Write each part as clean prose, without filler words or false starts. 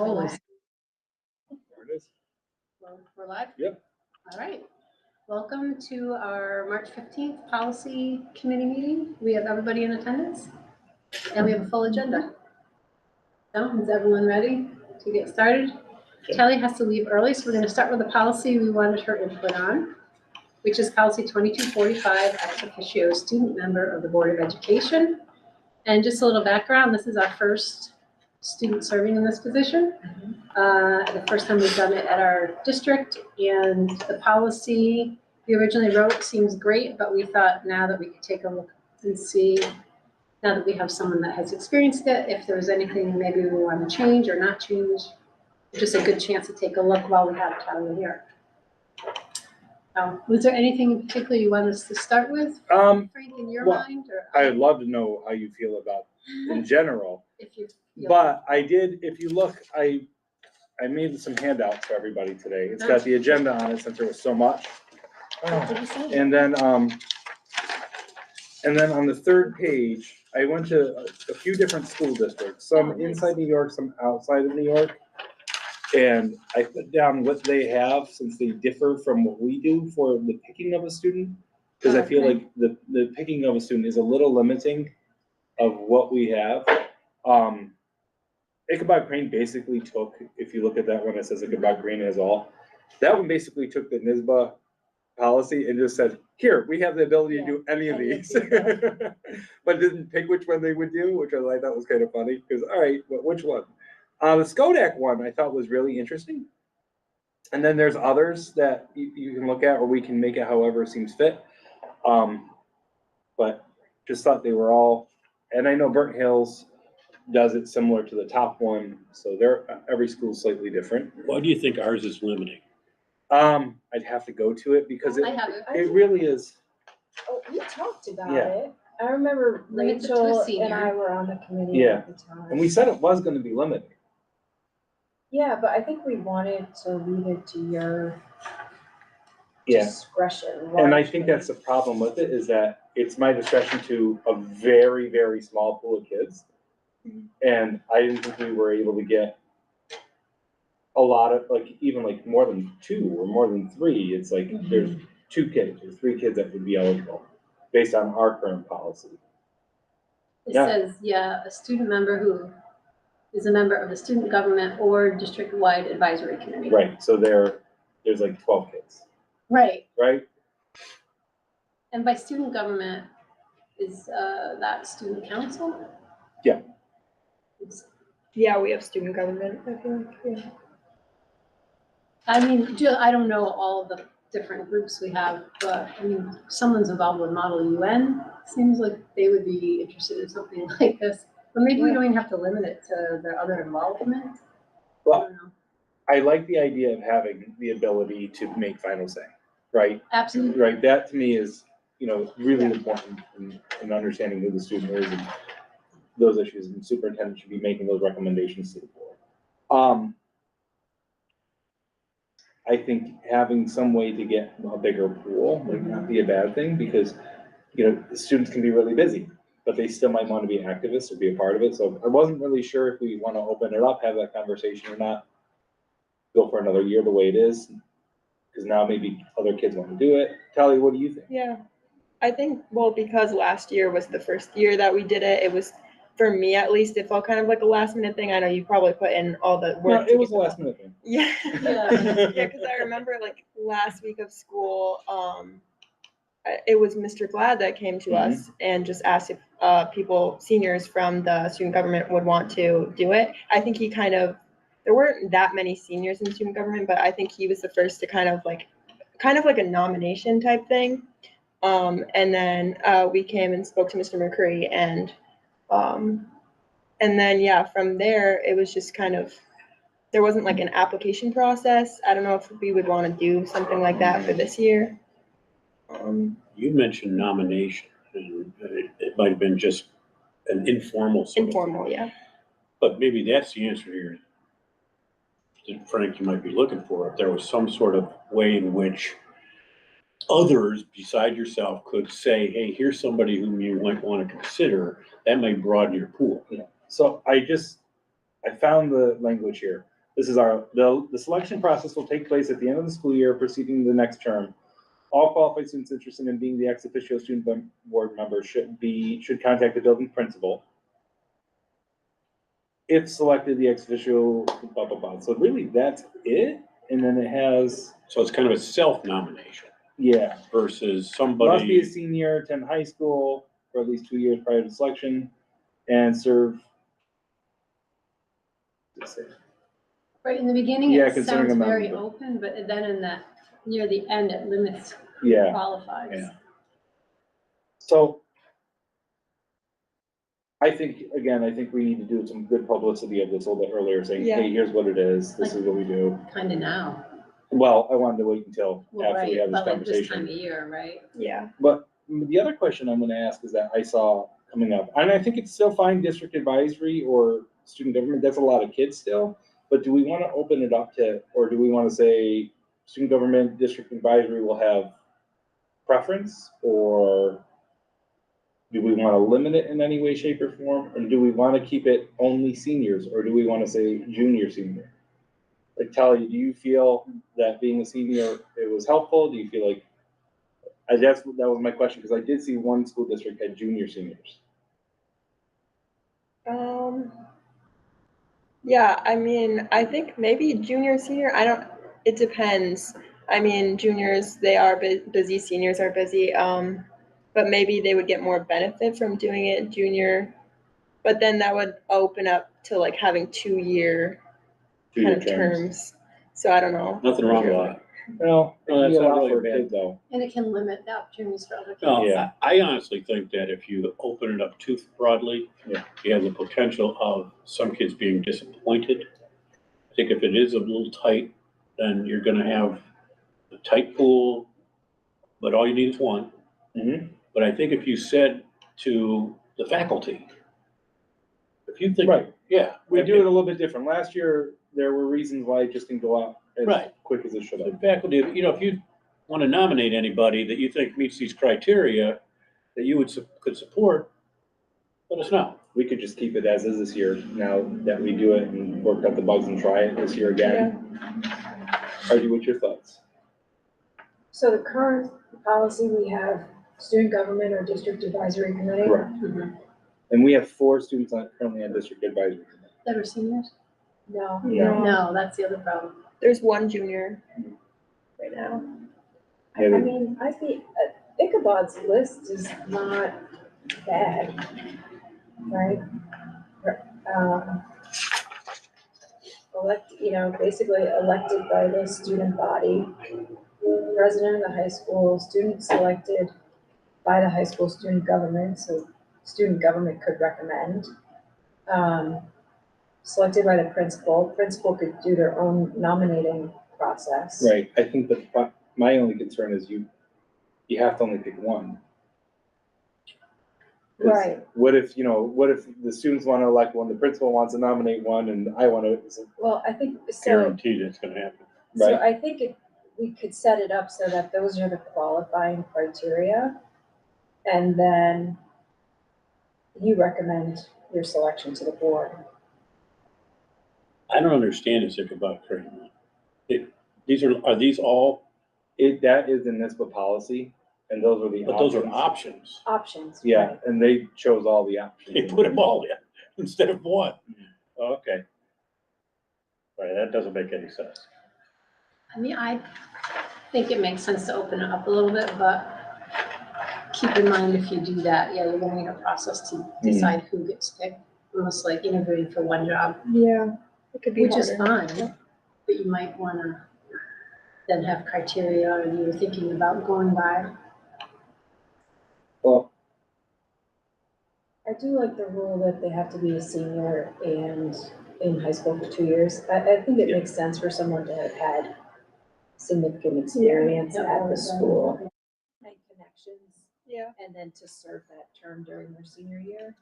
Opposed? There it is. We're live? Yep. All right. Welcome to our March 15th Policy Committee meeting. We have everybody in attendance and we have a full agenda. So is everyone ready to get started? Okay. Kelly has to leave early, so we're going to start with the policy we wanted her input on, which is policy 2245, ex officio student member of the Board of Education. And just a little background, this is our first student serving in this position. The first time we've done it at our district, and the policy we originally wrote seems great, but we thought now that we could take a look and see, now that we have someone that has experienced it, if there was anything maybe we want to change or not change. Just a good chance to take a look while we have Tyler here. Was there anything in particular you want us to start with, Frank, in your mind? Or I'd love to know how you feel about in general. If you But I did, if you look, I made some handouts for everybody today. It's got the agenda on it since there was so much. And then on the third page, I went to a few different school districts, some inside New York, some outside of New York. And I put down what they have since they differ from what we do for the picking of a student. Because I feel like the picking of a student is a little limiting of what we have. Ichabod Crane basically took, if you look at that one, it says Ichabod Crane is all. That one basically took the NYSBA policy and just said, here, we have the ability to do any of these. But didn't pick which one they would do, which I thought was kind of funny, because, all right, well, which one? The Skodak one I thought was really interesting. And then there's others that you can look at, or we can make it however seems fit. But just thought they were all, and I know Burnt Hills does it similar to the top one, so every school is slightly different. Why do you think ours is limiting? I'd have to go to it because I have it. it really is. Oh, we talked about Yeah. it. I remember Limited to a Rachel senior. and I were on the committee Yeah. at the time. And we said it was gonna be limited. Yeah, but I think we wanted to leave it to your Yeah. discretion. And I think that's the problem with it, is that it's my discretion to a very, very small pool of kids. And I didn't think we were able to get a lot of, even more than two or more than three. It's like, there's 2 kids or 3 kids that would be eligible based on our current policy. It Yeah. says, a student member who is a member of the student government or district-wide advisory committee. Right, so there's like 12 kids, Right. right? And by student government, is that student council? Yeah. Yeah, we have student government, I feel like, yeah. I mean, I don't know all of the different groups we have, but I mean, someone's involved with Model UN. Seems like they would be interested in something like this. But maybe we don't even have to limit it to their other involvement. Well, I don't know. I like the idea of having the ability to make final say, right? Absolutely. Right, that to me is, really important in understanding who the student is and those issues, and the superintendent should be making those recommendations to the board. I think having some way to get a bigger pool might not be a bad thing, because, the students can be really busy, but they still might want to be activists or be a part of it. So I wasn't really sure if we want to open it up, have that conversation or not. Go for another year the way it is, because now maybe other kids want to do it. Tally, what do you think? Yeah, I think, because last year was the first year that we did it, it was, for me at least, it felt kind of like a last minute thing. I know you probably put in all the work. No, it was a last minute thing. Yeah. Yeah. Yeah, because I remember last week of school, it was Mr. Glad that came to us and just asked if seniors from the student government would want to do it. I think there weren't that many seniors in student government, but I think he was the first to kind of like a nomination type thing. And then we came and spoke to Mr. McCree, and then from there it was just there wasn't an application process. I don't know if we would want to do something like that for this year. You mentioned nomination, and it might have been just an informal sort of Informal, thing. yeah. But maybe that's the answer here that Frank, you might be looking for. If there was some sort of way in which others beside yourself could say, hey, here's somebody whom you might want to consider, that might broaden your pool. Yeah. So I just I found the language here. This is the selection process will take place at the end of the school year preceding the next term. All qualified students interested in being the ex officio student board member should contact the building principal. If selected, the ex officio, blah, blah, blah. So really, that's it. And then it has, So it's kind of a self-nomination yeah, versus must be a somebody, senior, attend high school for at least 2 years prior to selection, and serve. Right, in the beginning, Yeah, it considering sounds a very member. open, but then in that, near the end, it limits who Yeah, qualifies. Yeah. so I think we need to do some good publicity of this a little bit earlier, saying, Yeah. hey, here's what it is, this is what we do. Kind of now. Well, I wanted to wait until Well, after we right, have this but like this time conversation. of year, right? Yeah. But the other question I'm gonna ask is that I saw coming up, and I think it's still fine, district advisory or student government, that's a lot of kids still. But do we wanna open it up to, or do we wanna say student government, district advisory will have preference? Or do we wanna limit it in any way, shape, or form? Or do we wanna keep it only seniors, or do we wanna say junior, senior? Like, Talia, do you feel that being a senior, it was helpful? Do you feel like, that was my question, because I did see one school district had junior seniors. Yeah, I mean, I think maybe junior, senior, it depends. I mean, juniors, they are busy, seniors are busy, but maybe they would get more benefit from doing it junior. But then that would open up to like having 2-year kind Two-year of terms. So I don't know. nothing wrong with that. Well, No, that's it'd be a not lot really for a bad. kid, though. And it can limit the opportunities for other kids. No, Yeah. I honestly think that if you open it up too broadly, Yeah. you have the potential of some kids being disappointed. I think if it is a little tight, then you're gonna have a tight pool, but all you need is one. Mhm. But I think if you said to the faculty, if you think, Right. yeah. We do it a little bit different. Last year, there were reasons why it just didn't go out as Right. quick as it should The have. faculty, if you want to nominate anybody that you think meets these criteria that you could support, let us know. We could just keep it as is this year, now that we do it and work out the bugs and try it this year again. Artie, what's your thoughts? So the current policy, we have student government or district advisory committee. Correct. Mhm. And we have 4 students currently on district advisory. That are seniors? No. No. No, that's the other problem. There's one junior right now. I mean, I think Ichabod's list is not bad, right? Basically elected by the student body, president of the high school, student selected by the high school student government, so student government could recommend. Selected by the principal could do their own nominating process. Right, I think that my only concern is you have to only pick one. 'Cause Right. What if the students want to elect one, the principal wants to nominate one, and I want to, Well, I think, so Guaranteed it's gonna happen. right? I think we could set it up so that those are the qualifying criteria. And then you recommend your selection to the board. I don't understand this Ichabod curriculum. Are these all, That is the NISBA policy, and those are the but those are options. options. Options. Yeah, right. and they chose all the options. They put them all in instead of one. Okay. Right, that doesn't make any sense. I mean, I think it makes sense to open it up a little bit, but keep in mind if you do that, yeah, you're gonna need a process to decide who gets picked. Almost like interviewing for one job, Yeah, it could be which is harder. fine, but you might wanna then have criteria and you're thinking about going by. Well, I do like the rule that they have to be a senior and in high school for 2 years. I think it makes sense for someone to have had significant experience at the school. And connections, Yeah, and then to serve that term during their senior year.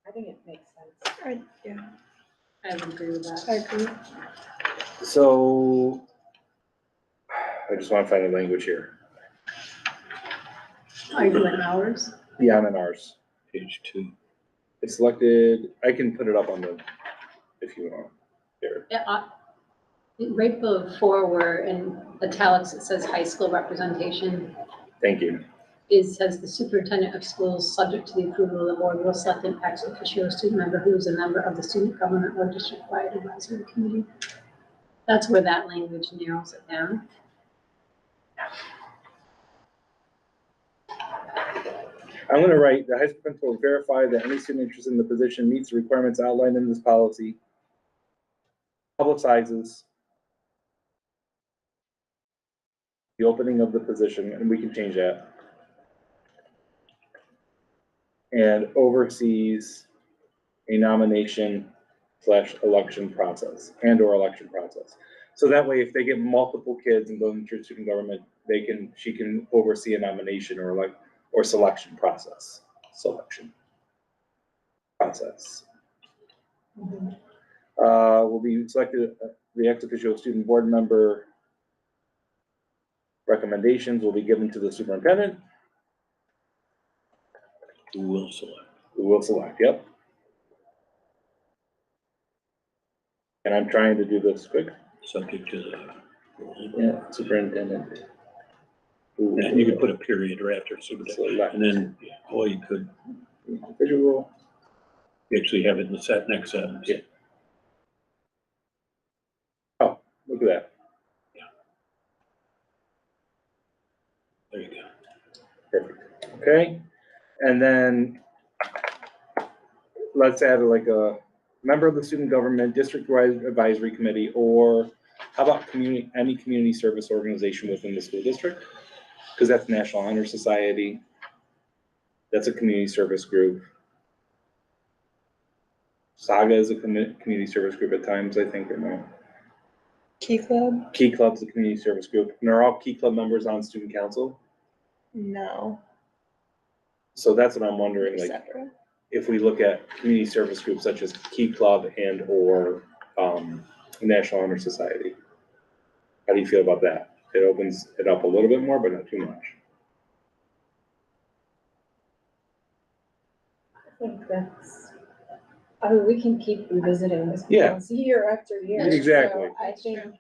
I think it makes sense. yeah, I would agree with that. I agree. so I just want to find the language here. Are you doing hours? Yeah, I'm in ours. Page 2. It's selected, I can put it up on the if you want. There. Right below 4, where in italics it says high school representation, Thank you. says the superintendent of schools, subject to the approval of the board, will select an ex officio student member who is a member of the student government or district-wide advisory committee. That's where that language narrows it down. I'm gonna write, the high school principal will verify that any student interested in the position meets the requirements outlined in this policy. Publicizes the opening of the position, and we can change that. And oversees a nomination / election process or election process. So that way, if they get multiple kids and go into student government, she can oversee a nomination or selection process. Will be selected, the ex officio student board member recommendations will be given to the superintendent, Who will select? who will select, yep. And I'm trying to do this quick. Subject to the. Yeah, superintendent. Who And you could put a period right after superintendent, select and then, or you could individual. actually have it in the next sentence. Yeah. Oh, look at that. There you go. Perfect. Okay. And then let's add like a member of the student government, district-wide advisory committee, or how about any community service organization within the school district? Because that's National Honor Society. That's a community service group. Saga is a community service group at times, I think, or no? Key Club? Key Club's a community service group, and they're all Key Club members on student council. No. So that's what I'm wondering, like, Separate. if we look at community service groups such as Key Club and or National Honor Society. How do you feel about that? It opens it up a little bit more, but not too much. I think I mean, we can keep revisiting this Yeah. policy year after year. Exactly. So I think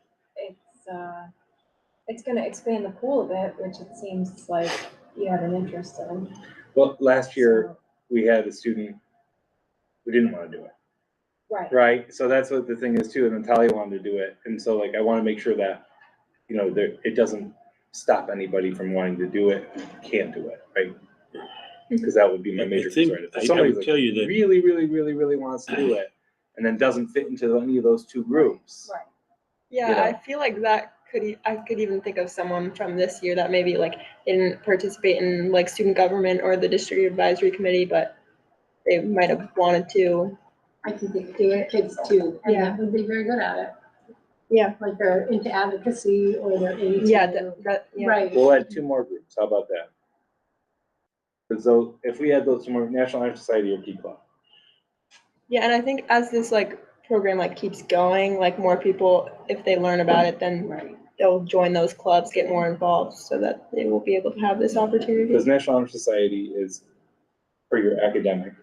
it's gonna expand the pool a bit, which it seems like you have an interest in. Well, last year So, we had a student who didn't want to do it, right, right? So that's what the thing is too, and Natalia wanted to do it. And so like, I want to make sure that, you know, it doesn't stop anybody from wanting to do it, who can't do it, right? Because that would be my major I think- concern. If I somebody would tell you that- really wants to do it, and then doesn't fit into any of those two groups. right. Yeah, You know. I feel like I could even think of someone from this year that maybe like didn't participate in like student government or the district advisory committee, but they might have wanted to. I think they could do it, kids too, and that would be very good at it. Yeah. Like they're into advocacy or they're into. Yeah, yeah. Right. We'll add 2 more groups. How about that? So if we add those 2 more, National Honor Society or Key Club. Yeah, and I think as this like program like keeps going, like more people, if they learn about it, then Right. they'll join those clubs, get more involved, so that they will be able to have this opportunity. Because National Honor Society is for your academic.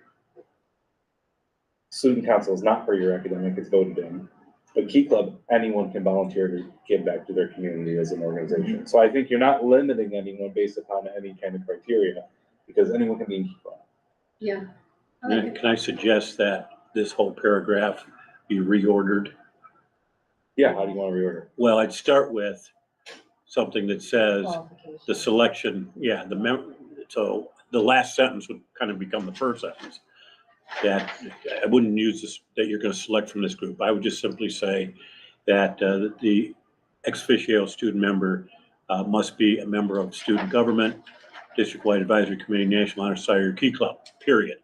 Student council is not for your academic, it's voted in. But Key Club, anyone can volunteer to give back to their community as an organization. So I think you're not limiting anyone based upon any kind of criteria, because anyone can be in Key Club. Yeah. I like it. Can I suggest that this whole paragraph be reordered? Yeah, how do you want to reorder? Well, I'd start with something that says the Qualifications. selection, so the last sentence would kind of become the first sentence. That I wouldn't use this, that you're gonna select from this group. I would just simply say that the ex officio student member must be a member of student government, district-wide advisory committee, National Honor Society, or Key Club, period.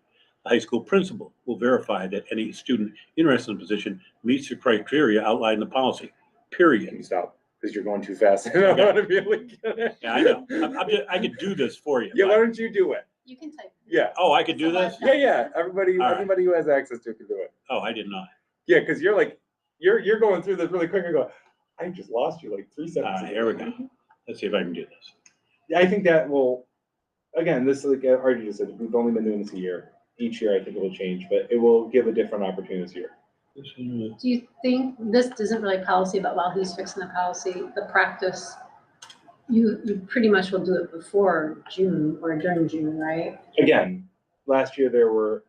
The high school principal will verify that any student interested in the position meets the criteria outlined in the policy, Can period. you stop? Because you're going too fast. I don't want to be able to get it. Yeah, I know. I could do this for you. Yeah, why but- don't you do it? You can type. Yeah. Oh, I could do this? Yeah. Everybody All right. who has access to it can do it. Oh, I did not. Yeah, because you're like, you're going through this really quick and go, I just lost you like 3 All seconds. right, here we go. Let's see if I can do this. Yeah, I think that will, again, this is like Artie just said, we've only been doing this a year. Each year I think it will change, but it will give a different opportunity this year. Do you think, this isn't really policy, but while he's fixing the policy, the practice, you pretty much will do it before June or during June, right? Again, last year there were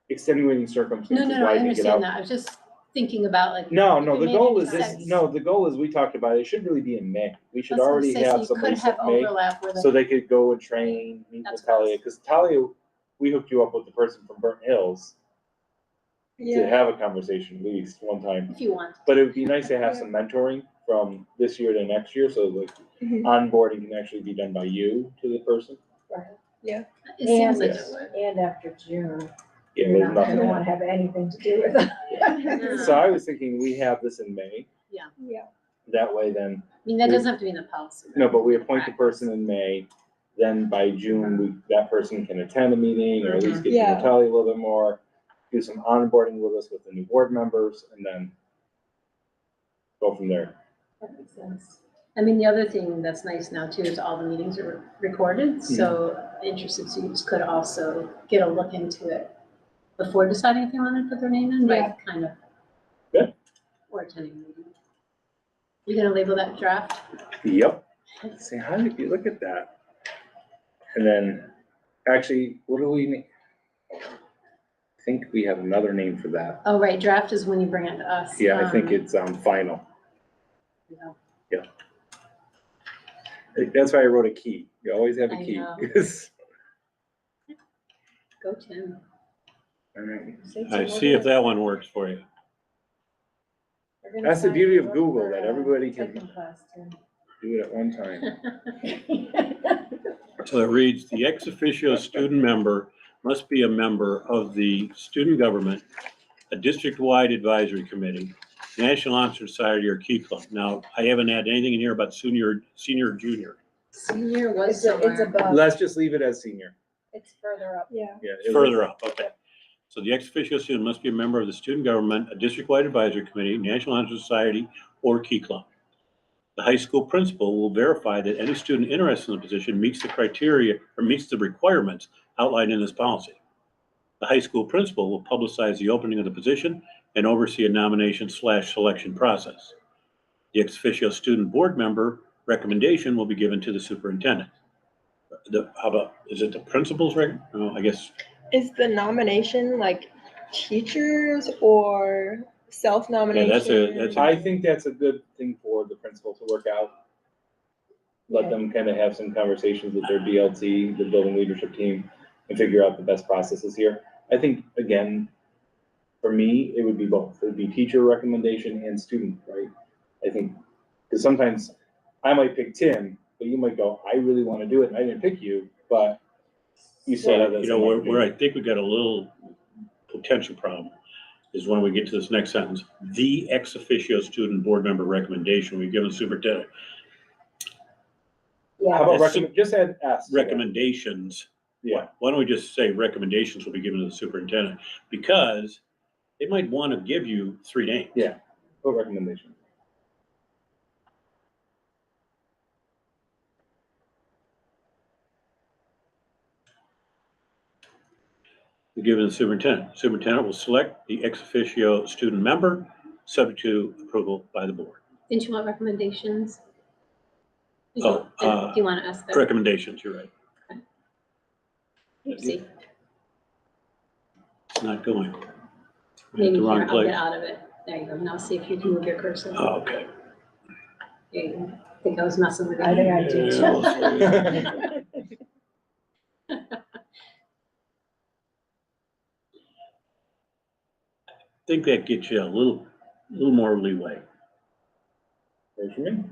extenuating circumstances No, why I I didn't get understand out. that. I was just thinking about like. No, if no, it the made goal any is this, sense. no, the goal is, we talked about it, it should really be in May. We should That's what I already say, so have you somebody could have set May, overlap with so it. they could go and train, meet That's with what I Talia, was- because Talia, we hooked you up with the person from Burnt Hills to Yeah, have a conversation at least one time. If you want. But it would be nice to have some mentoring from this year to next year, so the Mhm. onboarding can actually be done by you to the person. Right. It seems like Yes. it would. And after June, Yeah, you're there's not nothing. gonna wanna have anything to do with it. Yeah. So I was thinking we have this in May, yeah. that way then, I mean, that doesn't have to be in the policy. no, but we appoint the person in May, then by June, that person can attend a meeting, or at least get to Yeah. know Talia a little bit more, do some onboarding with us with the new board members, and then go from there. That makes sense. I mean, the other thing that's nice now too is all the meetings are recorded, so interested students could also get a look into it before deciding if they want to put their name in, Yeah. right, kind of. Good. Or attending a meeting. You gonna label that draft? Yep. See, how did you look at that? And then, actually, what do we need? I think we have another name for that. Oh, right, draft is when you bring it to us. Yeah, I think it's, final. Yeah. That's why I wrote a key. You always have a I key. know. Go Tim. All right. I see if that one works for you. We're gonna That's the sign beauty you of up Google, for, that everybody can second class, Tim. do it at one time. So it reads, the ex officio student member must be a member of the student government, a district-wide advisory committee, National Honor Society, or Key Club. Now, I haven't had anything in here about senior, or junior. Senior was It's somewhere. above, Let's just leave it as senior. it's further up. Yeah. Yeah. It's further up, okay. So the ex officio student must be a member of the student government, a district-wide advisory committee, National Honor Society, or Key Club. The high school principal will verify that any student interested in the position meets the criteria or meets the requirements outlined in this policy. The high school principal will publicize the opening of the position and oversee a nomination/selection process. The ex officio student board member recommendation will be given to the superintendent. How about, is it the principal's no, I guess. Is the nomination like teachers or self-nomination? that's a- I think that's a good thing for the principal to work out. Let them kind of have some conversations with their BLT, the building leadership team, and figure out the best processes here. I think, again, for me, it would be both. It would be teacher recommendation and student, right? I think, because sometimes I might pick Tim, but you might go, I really want to do it, and I didn't pick you, but you saw that So, as you know, an where I opportunity. think we got a little potential problem is when we get to this next sentence, the ex officio student board member recommendation we give the superintendent. How about That's just add S. to that. Recommendations. Yeah, Why don't we just say recommendations will be given to the superintendent? Because they might want to give you 3 names. Yeah. put recommendation. Given the superintendent. Superintendent will select the ex officio student member, subject to approval by the board. Didn't you want recommendations? Oh, Do you want to ask that? Recommendations, you're right. See, It's not going. We're at maybe the here, wrong I'll place. get out of it. There you go. Now see if you can move your cursor. Oh, okay. There you go. I think I was messing with I think I you. do Yeah, too. I think that gets you a little more leeway. Works for me.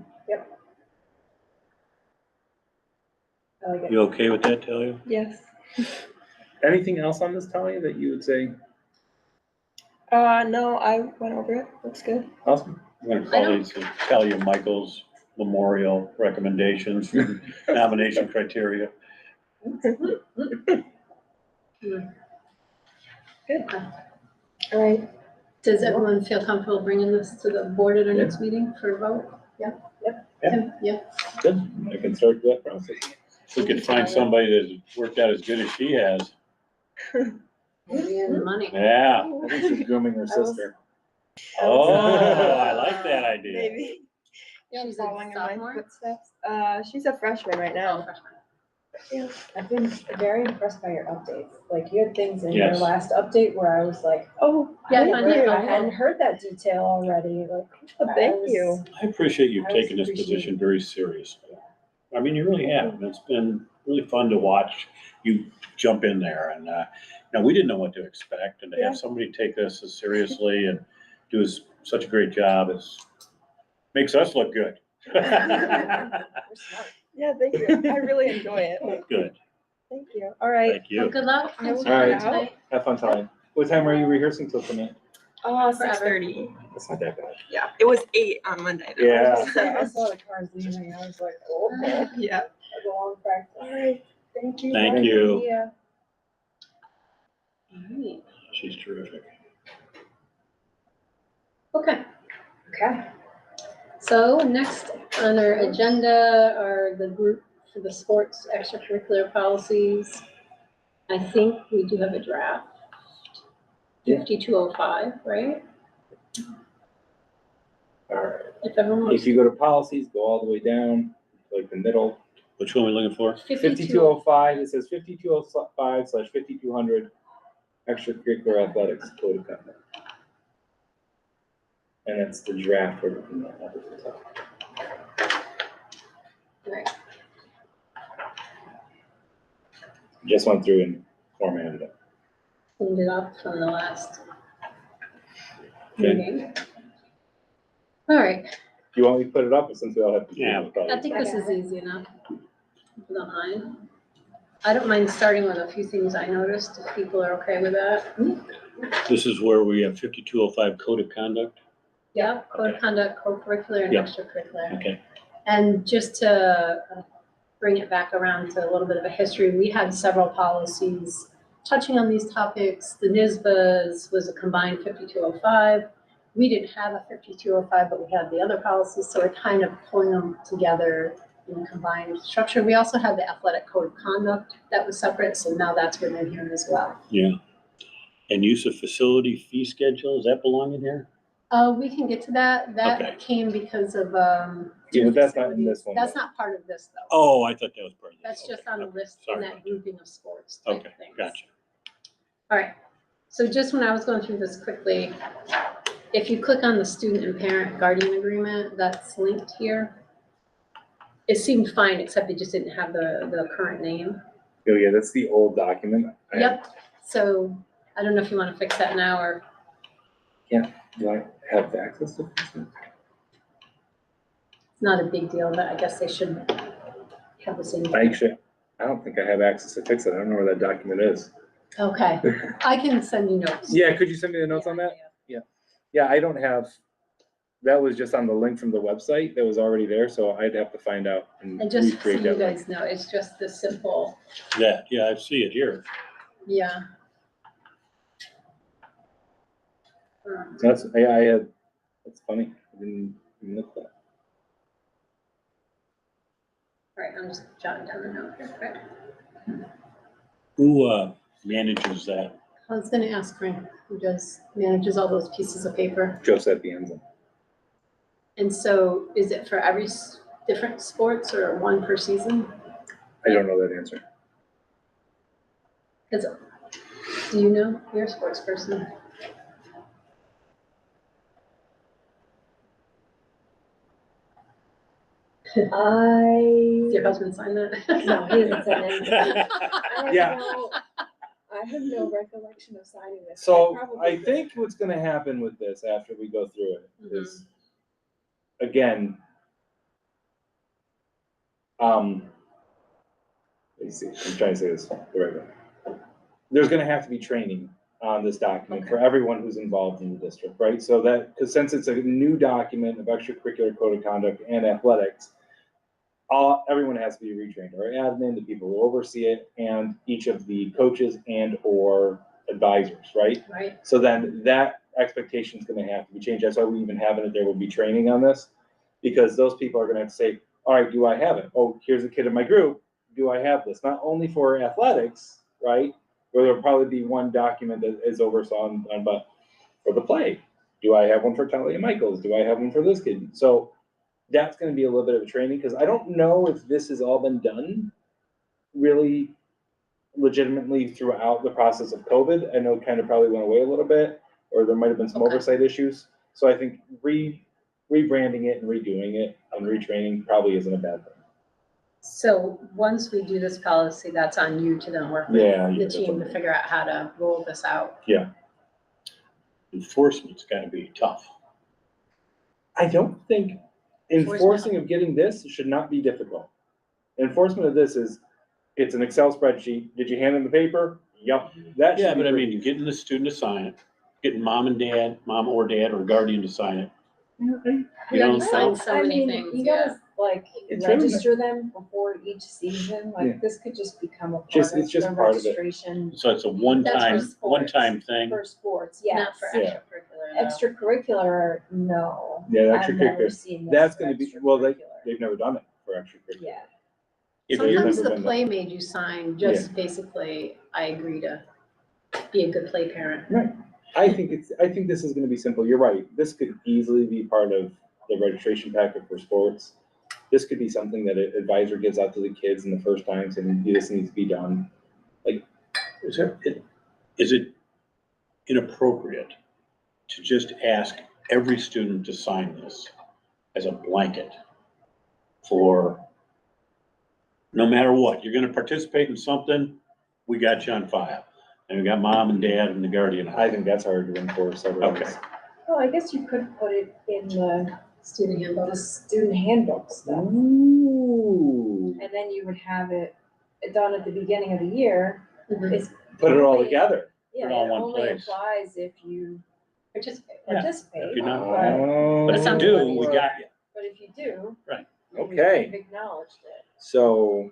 I like it. You okay with that, Talia? Yes. Anything else on this, Talia, that you would say? No, I went over it. Looks good. Awesome. I'm gonna call these Talia Michaels Memorial Recommendations, nomination criteria. All right. Does everyone feel comfortable bringing this to the board at our next meeting for a vote? Yeah. Yeah. Good. I can start that process. If we could find somebody that's worked out as good as she has. Maybe in the money. Yeah. I think she's grooming her sister. Oh, I like that idea. Maybe. Yeah, She's a following in my sophomore? footsteps. She's a freshman right now. I've been very impressed by your updates. Like you had things in your Yes. last update where I was like, oh, Yeah, I thank you. hadn't heard that detail already. Like, Thank you. I appreciate you I was taking this appreciating position it. very seriously. I mean, you really have. It's been really fun to watch you jump in there and, we didn't know what to expect, and to Yeah. have somebody take this as seriously and do such a great job makes us look good. You're smart. Yeah, thank you. I really enjoy it. Good, Thank you. All right. thank Well, you. good luck. Thanks for All coming right. tonight. Have fun telling. What time are you rehearsing till tonight? 6:30. That's not that bad. Yeah, it was 8 on Monday. though. Yeah. I was gonna say, I saw the cars leaving. I was like, oh, okay. Yeah. That's a long practice. All right. Thank you. Thank Bye. you. Yeah. Alright. She's terrific. Okay, Okay. so next on our agenda are the group for the sports extracurricular policies. I think we do have a draft. Yeah. 5205, right? All right. If everyone wants If you go to policies, go all the way down, like the middle. Which one are we looking for? 5205, it says 5205/5200 extracurricular athletics code of conduct. And it's the draft we're looking at the top. Right. Just went through and formatted it. Cleaned it up from the last Okay. meeting. All right, Do you want me to put it up, or since we all have to? Yeah. I think this is easy enough. If you don't mind. I don't mind starting with a few things I noticed, if people are okay with that. This is where we have 5205 code of conduct. Yeah, code of conduct, co-curricular and Yeah. extracurricular. Okay. And just to bring it back around to a little bit of a history, we had several policies touching on these topics. The NISBA's was a combined 5205. We didn't have a 5205, but we had the other policies, so we're kind of pulling them together in a combined structure. We also had the athletic code of conduct that was separate, so now that's within here as well. Yeah. And use of facility fee schedule, does that belong in here? We can get to that. Okay. That came because of, Yeah, but that's not in this one, That's though. not part of this, though. Oh, I thought that was part of this. That's just Okay, on the okay. list in Sorry that about grouping of sports type Okay, things. gotcha. All right, so just when I was going through this quickly, if you click on the student and parent guardian agreement that's linked here, it seemed fine, except it just didn't have the current name. Oh, yeah, that's the old document. Yep, so I don't know if you want to fix that now or, Do I have access to this? it's not a big deal, but I guess they should have the same. Actually, I don't think I have access to fix it. I don't know where that document is. Okay, I can send you notes. Yeah, could you send me the notes on that? Yeah, I don't have, that was just on the link from the website that was already there, so I'd have to find out and And just so recreate you that. link. guys know, it's just the simple, Yeah, I see it here. yeah. That's, yeah, I had, that's funny. I didn't even look at that. All right, I'm just jotting down the note here, quick. Who manages that? I was gonna ask Frank, who manages all those pieces of paper. Joseph Bienza. And so is it for every different sports or one per season? I don't know that answer. Because, do you know, you're a sports person? Does your husband sign that? No, he hasn't said anything. Yeah. I have no recollection of signing this. So probably I could. think what's gonna happen with this after we go through it Mm-hmm. is, again, let me see, I'm trying to say this the right way. There's gonna have to be training on this document for everyone who's involved in the district, right? So that, because since it's a new document of extracurricular code of conduct and athletics, everyone has to be retrained, our admin, the people who oversee it, and each of the coaches and or advisors, right? Right, So then that expectation is gonna have to be changed. That's why we even have it, there will be training on this. Because those people are gonna have to say, all right, do I have it? Oh, here's a kid in my group, do I have this? Not only for athletics, right? Where there'll probably be one document that is oversaw on, but for the play, Do I have one for Talia Michaels? Do I have one for this kid? So that's gonna be a little bit of a training, because I don't know if this has all been done really legitimately throughout the process of COVID. I know it kind of probably went away a little bit, or there might have been some Okay. oversight issues. So I think rebranding it and redoing it and retraining probably isn't a bad thing. So once we do this policy, that's on you to then work Yeah, with you the team to definitely. figure out how to roll this out. Enforcement's gotta be tough. I don't think enforcing of getting this should not be difficult. Enforcement of this is, it's an Excel spreadsheet. Did you hand in the paper? Yup. That Yeah, should but I be, mean, getting the student to sign it, getting mom or dad or guardian to sign it. You We know, already so, signed so I many mean, things, you yeah. gotta like It's really register them before each season, Yeah. like this could just become a part Just- of it's just the part of it. registration so it's a That's one-time thing. for sports, Not yes. for Yeah. extracurricular though. Extracurricular, no. Yeah, I've never extracurricular. seen this That's for gonna be, well, extracurricular. they've never done it for extracurricular. Yeah, If They've you're, Sometimes never the been play made you sign, just basically, I agree to be a good play parent. I think this is gonna be simple. You're right. This could easily be part of the registration packet for sports. This could be something that an advisor gives out to the kids in the first time, saying, this needs to be done. is it inappropriate to just ask every student to sign this as a blanket for, no matter what, you're gonna participate in something, we got you on file. And we got mom and dad and the guardian. I think that's hard to enforce. Okay. well, I guess you could put it in the Student handbook. student handbook stuff, Ooh. and then you would have it done at the beginning of the year. Mhm. It's Put it all only- together. Yeah, Put it all it in one only place. applies if you Participate. Yeah, participate, if you're not- Oh. But if you Sounds do, like- we got you. but if you do. Right. Okay. You've acknowledged it. So,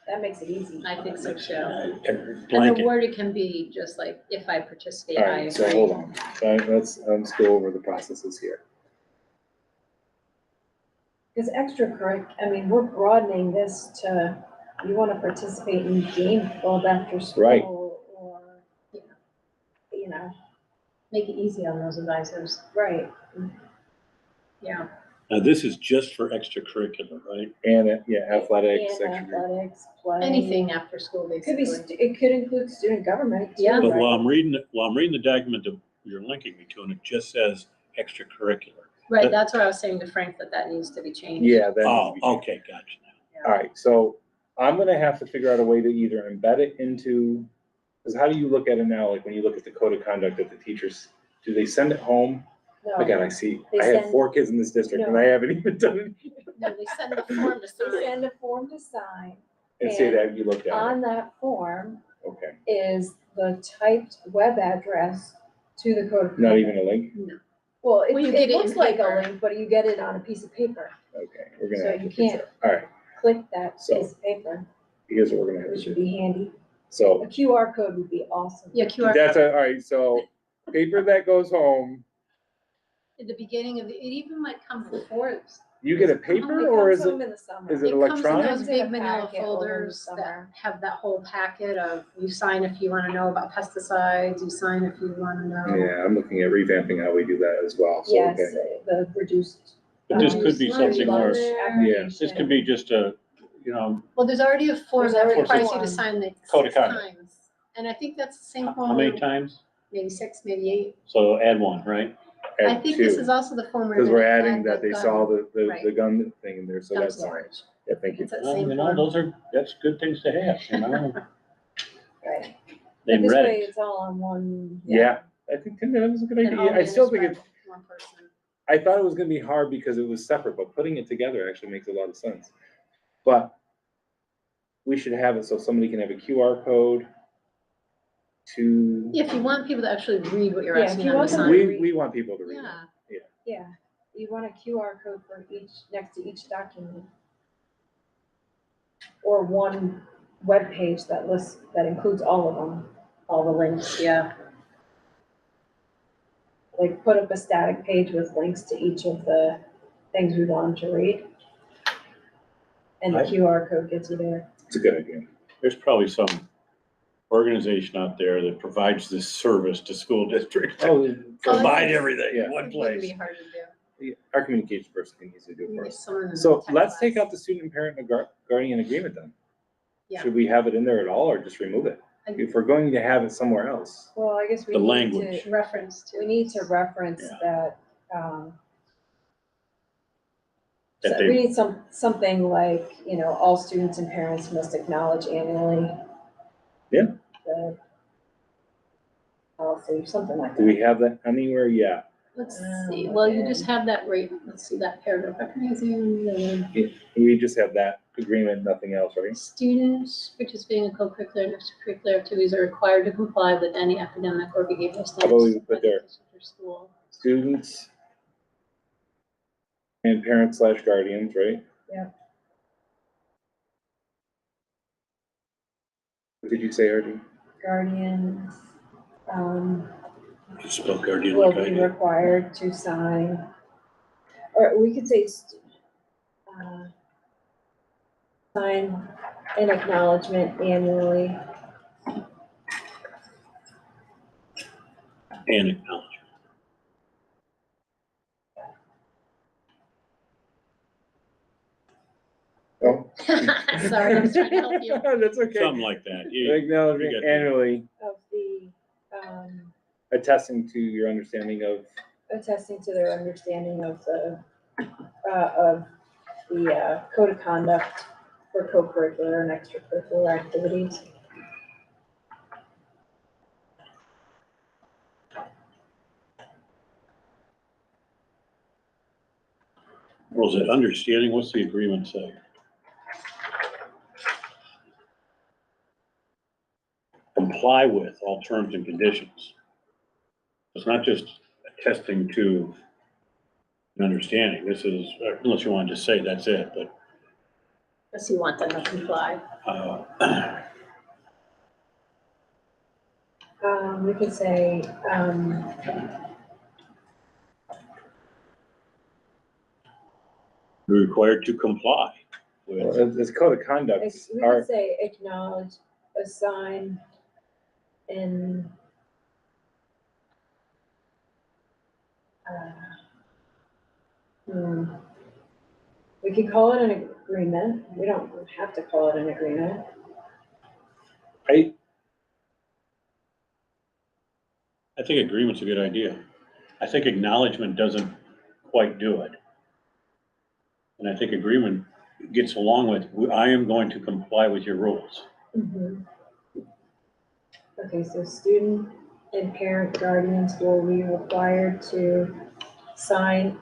That makes it easy. I think so too. And the Blanket. word it can be just like, if I participate, all I right, so agree. hold on. Let's go over the processes here. Because I mean, we're broadening this to, you want to participate in game club after school. Right. Or, you know, Make it easy on those advisors. right. Yeah. Now, this is just for extracurricular, right? And, athletics, And extra. athletics, play. Anything after school, It could be, basically. it could include student government too, Yeah. But right? while I'm reading the document that you're linking me to, and it just says extracurricular. Right, that's what I was saying to Frank, that needs to be changed. Yeah, that needs to Oh, be changed. okay, gotcha now. All right, so I'm gonna have to figure out a way to either embed it into, because how do you look at it now? Like when you look at the code of conduct that the teachers, do they send it home? No, Again, I see, They I have send- 4 kids in this district and I No. haven't even done it. No, they send the form to they sign. send a form to sign. And say And that you looked at On that form it. Okay, is the typed web address to the code of not conduct. even a link? No. Well, Well, you it get it looks in like a paper. link, but you get it on a piece of paper. Okay, we're gonna So have to you fix can't- it. All right, Click that So- piece of paper, here's what we're gonna have which to would do. be handy. So, A QR code would be awesome. Yeah, QR. all right, so paper that goes home, At the beginning of it even might come before. you get a It paper or is comes it? home in the summer. is it It comes in electronic? those Comes in a big manila packet over the folders that summer. have that whole packet of, you sign if you wanna know about pesticides, you sign if you wanna know. Yeah, I'm looking at revamping how we do that as well, so, Yes, okay. the reduced. But this could be Lunch, something where, lunch. this could be just a, Well, there's already a form There's that already a requires you to form. sign it Code of 6 conduct. times. And I think that's the same how form, many times? maybe 6, maybe 8. So add one, right? I Add think this 2, is also the form where. because we're gonna adding add that the they gun- saw the right. gun thing in there, so gun that's fine. storage. Yeah, thank you. It's that Well, same you know, form. that's good things to have, you know? Right. But They this read way, it. it's all on one. Yeah, I think that was a good And idea. all I still think managed it's, by one person. I thought it was gonna be hard because it was separate, but putting it together actually makes a lot of sense. But we should have it so somebody can have a QR code to, If you want people to actually read what you're Yeah, if asking you them to want them to sign. we want people to read it. Yeah, Yeah, you want a QR code for next to each document. Or one web page that includes all of them. all the links, yeah. Like put up a static page with links to each of the things we want them to read. And the Right. QR code gets you there. It's a good idea. There's probably some organization out there that provides this service to school districts. Oh, Provide everything Yeah. in one It wouldn't place. be hard to do. our communication person can easily do it for There's us. someone in the So tech let's take class. out the student and parent and guardian agreement then. Yeah. Should we have it in there at all or just remove it? If we're going to have it somewhere else. Well, I guess we The need language. to, Reference to. we need to reference Yeah. that, That so they- we need something like, all students and parents must acknowledge annually. Yeah. The policy, something like Do we that. have that anywhere? Yeah. Let's Oh, see, my well, you God. just have that right, let's see that paragraph, recognizing We just have that agreement, nothing else, right? students participating in co-curricular and extracurricular activities are required to comply with any academic or behavioral How about we standards. put there? For school. Students and parents / guardians, right? Yeah. What did you say, Artie? Guardians, Just spell guardian will like I be did. required to sign, or we could say, sign an acknowledgement annually. And acknowledge. Oh. Sorry, I was trying to help you. That's okay. Something like that. You Acknowledgement you got the- annually Of the, attesting to your understanding of, attesting to their understanding of the code of conduct for co-curricular and extracurricular activities. Was it understanding? What's the agreement say? Comply with all terms and conditions. It's not just attesting to an understanding. This is, unless you want to just say that's it, but, Unless you want them to comply. We could say, we're required to comply with. it's code of conduct. we Our, could say acknowledge, assign, and we could call it an agreement. We don't have to call it an agreement. I think agreement's a good idea. I think acknowledgement doesn't quite do it. And I think agreement gets along with, I am going to comply with your rules. Okay, so student and parent guardians will be required to sign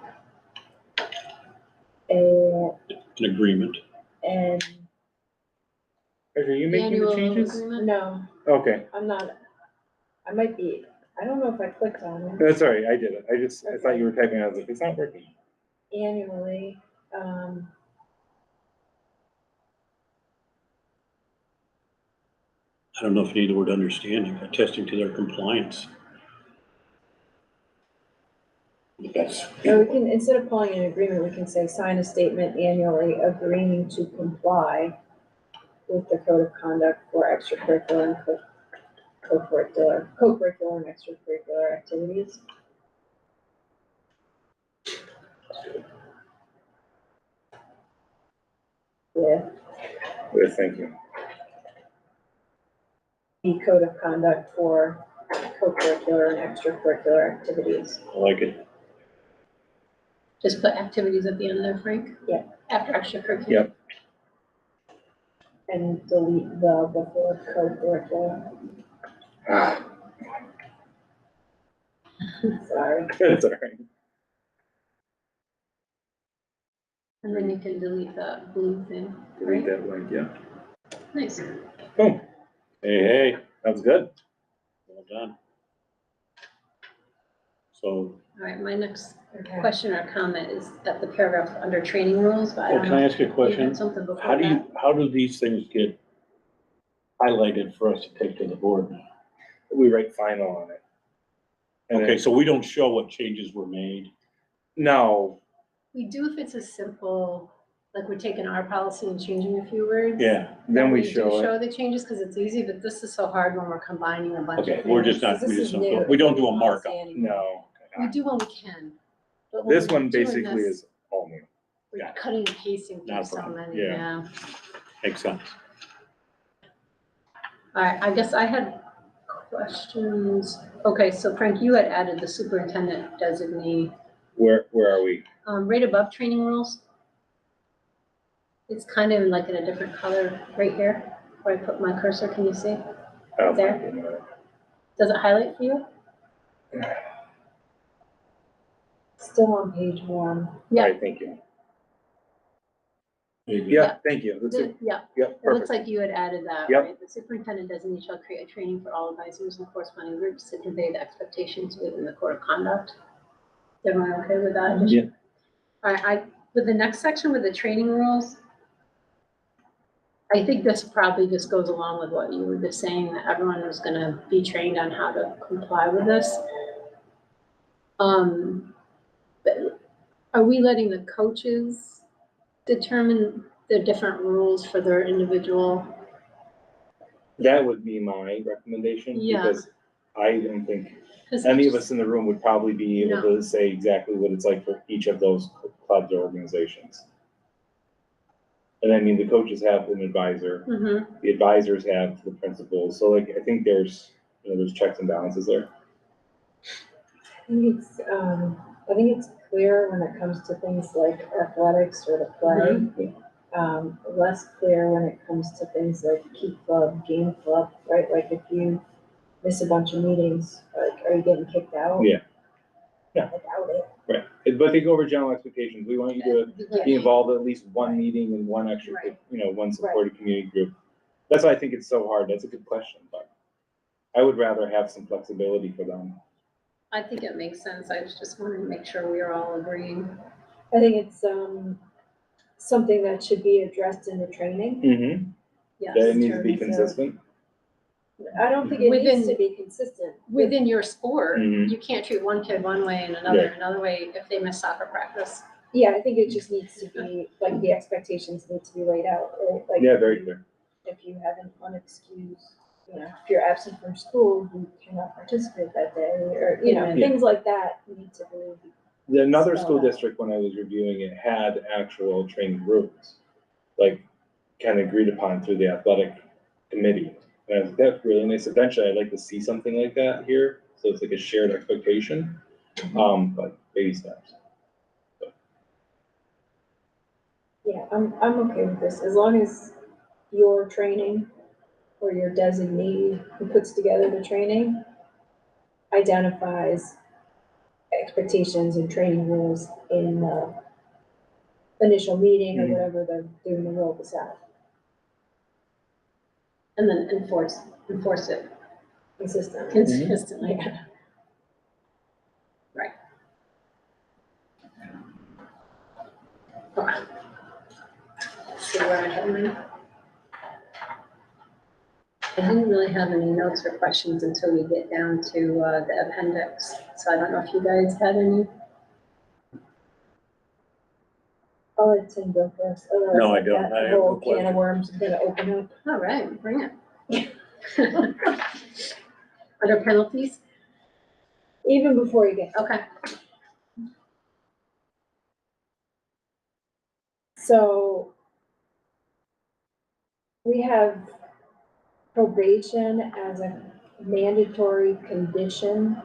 An agreement. and, are you making the Annual changes? agreement? no, Okay, I'm not, I might be, I don't know if I clicked on it. that's all right, I did it. I thought Okay. you were typing, I was like, it's not working. Annually, I don't know if you need the word understanding, attesting to their compliance. But that's, or we can, instead of calling it an agreement, we can say sign a statement annually agreeing to comply with the code of conduct for extracurricular and co-curricular and extracurricular activities. With Good, thank you. the code of conduct for co-curricular and extracurricular activities. I like it. Just put activities at the end there, Frank? Yeah. After extracurricular? Yep. And delete the before co-curricular. Ah, Sorry. That's all right. And then you can delete the blue thing, Delete right? that link, yeah. Nice. Boom, Hey, that was good. well done. So, All right, my next Okay. question or comment is at the paragraph under training rules, but I well, don't can I know. ask you a You question? had something before How that? how do these things get highlighted for us to take to the board now? We write final on it. And Okay, then- so we don't show what changes were made. No, We do if it's a simple, like we're taking our policy and changing a few words. Yeah, Then we do show it. Show the changes, because it's easy, but this is so hard when we're combining a bunch of okay, things. we're just not, This we is just new. don't, we don't do a It's markup. policy anymore. No. We do when we can. But when This we're one doing basically this, is all new. We're yeah. cutting and pasting Not a through so problem. many, Yeah. yeah. Makes sense. All right, I guess I had questions. Okay, so Frank, you had added the superintendent designee, Where are we? right above training rules. It's kind of like in a different color right here, where I put my cursor, can you see? Oh, There. Does it highlight for you? Still on page 1. Yeah. All right, thank you. Yeah, thank you. That's it. Yeah, Yep, it looks perfect. like you had added that, Yep. right? The superintendent designee shall create a training for all advisors and corresponding groups to convey the expectations within the code of conduct. Is everyone okay with that? Yeah. All right, with the next section with the training rules, I think this probably just goes along with what you were just saying, that everyone was gonna be trained on how to comply with this. But are we letting the coaches determine the different rules for their individual? That would be my recommendation, Yeah. because I don't think 'Cause any of us in the room would probably be able No. to say exactly what it's like for each of those clubs or organizations. And I mean, the coaches have an advisor, Mhm. the advisors have the principals, so like, I think there's, there's checks and balances there. I think it's clear when it comes to things like athletics or the play. Less clear when it comes to things like key club, game club, right? Like if you miss a bunch of meetings, like, are you getting kicked out? Yeah. Yeah. I doubt it. Right, but they go over general expectations, we want you to Yeah. be involved at least one meeting and one extra, Right. one supported community group. That's why I think it's so hard, that's a good question, but I would rather have some flexibility for them. I think it makes sense. I was just wanting to make sure we are all agreeing. I think it's, something that should be addressed in the training. Mm-hmm. Yes. That it needs to be terms of- consistent. I don't think it needs Within- to be consistent. Within your sport, Mhm. you can't treat one kid one way and another way if they miss soccer practice. Yeah, I think it just needs to be, like, the expectations need to be laid out, right? Like, Yeah, very clear. if you have an unexcused, if you're absent from school, you cannot participate that day, or, Yeah. things like that need to be. Another Spell school out. district, when I was reviewing it, had actual training rules, like, kind of agreed upon through the athletic committee. And I was like, that's really nice, eventually I'd like to see something like that here, so it's like a shared expectation, but baby steps. Yeah, I'm okay with this, as long as your training or your designee who puts together the training identifies expectations and training rules in the initial meeting or Mhm. whatever they're doing the roll this out And then enforce it consistently. consistently. Yeah. Right. Okay. See where I had mine? I didn't really have any notes or questions until we get down to the appendix, so I don't know if you guys had any. I'll let Tim go first. Otherwise, No, I don't. that I have no whole can question. of worms is gonna open up. All right, bring it. Are there penalties? Even before you get, Okay. so we have probation as a mandatory condition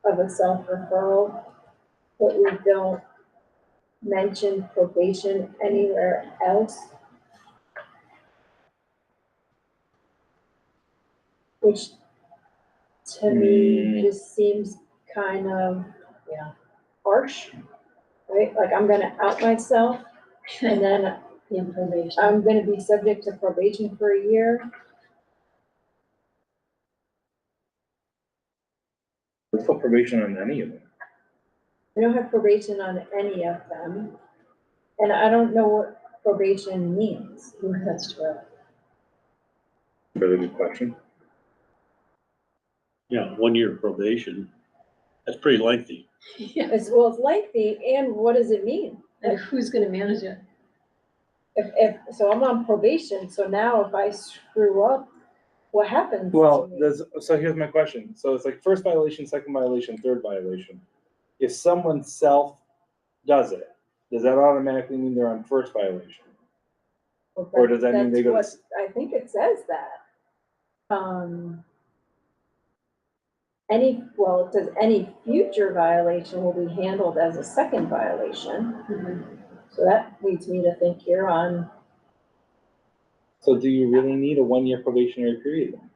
of a self-referral, but we don't mention probation anywhere else. Which to me just seems kind of harsh, right? Like, I'm gonna out myself and then The probation. I'm gonna be subject to probation for a year. Let's put probation on any of them. I don't have probation on any of them. And I don't know what probation means. That's true. Really good question. Yeah, 1 year probation, that's pretty lengthy. Yeah, It's lengthy, and what does it mean? and who's gonna manage it? So I'm on probation, so now if I screw up, what happens to Well, me? so here's my question. So it's like first violation, second violation, third violation. If someone self does it, does that automatically mean they're on first violation? Well, or does that mean they that's go to what- I think it says that. It says any future violation will be handled as a second violation. Mhm. So that leads me to think you're on, So do you really need a 1-year probationary period then?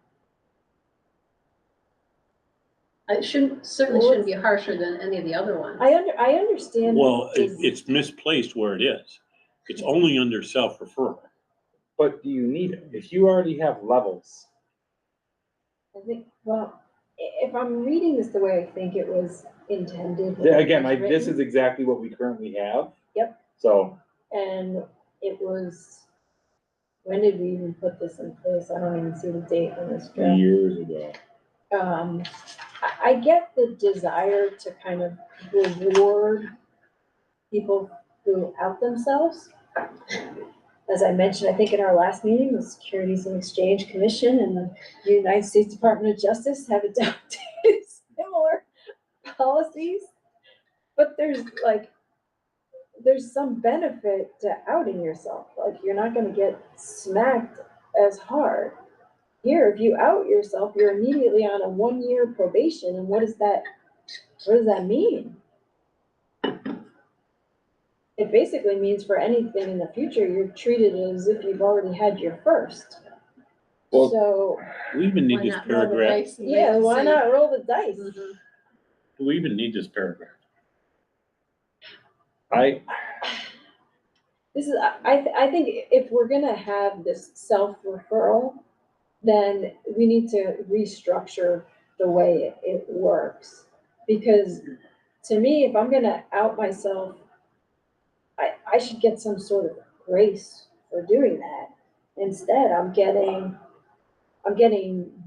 It certainly shouldn't be harsher than any of the other ones. I understand. Well, this- it's misplaced where it is. It's only under self-referral. But do you need it? If you already have levels, I think, well, if I'm reading this the way I think it was intended. when then it again, was this written, is exactly what we currently have. Yep. So, And it was, when did we even put this in place? I don't even see the date on this draft. years ago. I get the desire to kind of reward people who out themselves. As I mentioned, I think in our last meeting, the Securities and Exchange Commission and the United States Department of Justice have adopted similar policies. But there's some benefit to outing yourself, like you're not gonna get smacked as hard. Here, if you out yourself, you're immediately on a 1-year probation, and what does that mean? It basically means for anything in the future, you're treated as if you've already had your first. Well- So, We even need Why this not roll the paragraph. dice and wait yeah, to why see? not roll the dice? Mhm. Do we even need this paragraph? I think if we're gonna have this self-referral, then we need to restructure the way it works. Because to me, if I'm gonna out myself, I should get some sort of grace for doing that. Instead, I'm getting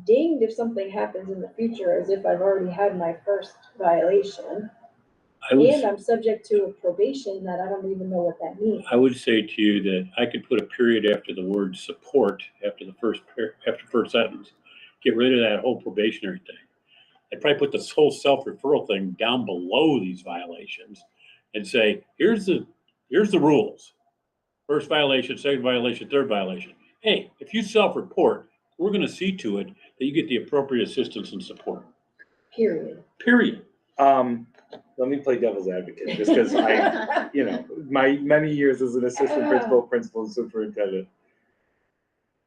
dinged if something happens in the future as if I've already had my first violation. I would, And I'm subject to a probation that I don't even know what that means. I would say to you that I could put a period after the word support, after the first sentence. Get rid of that whole probationary thing. I'd probably put this whole self-referral thing down below these violations and say, here's the rules. First violation, second violation, third violation. Hey, if you self-report, we're gonna see to it that you get the appropriate assistance and support, Period. period. Let me play devil's advocate, just because my many years as an assistant principal, and superintendent.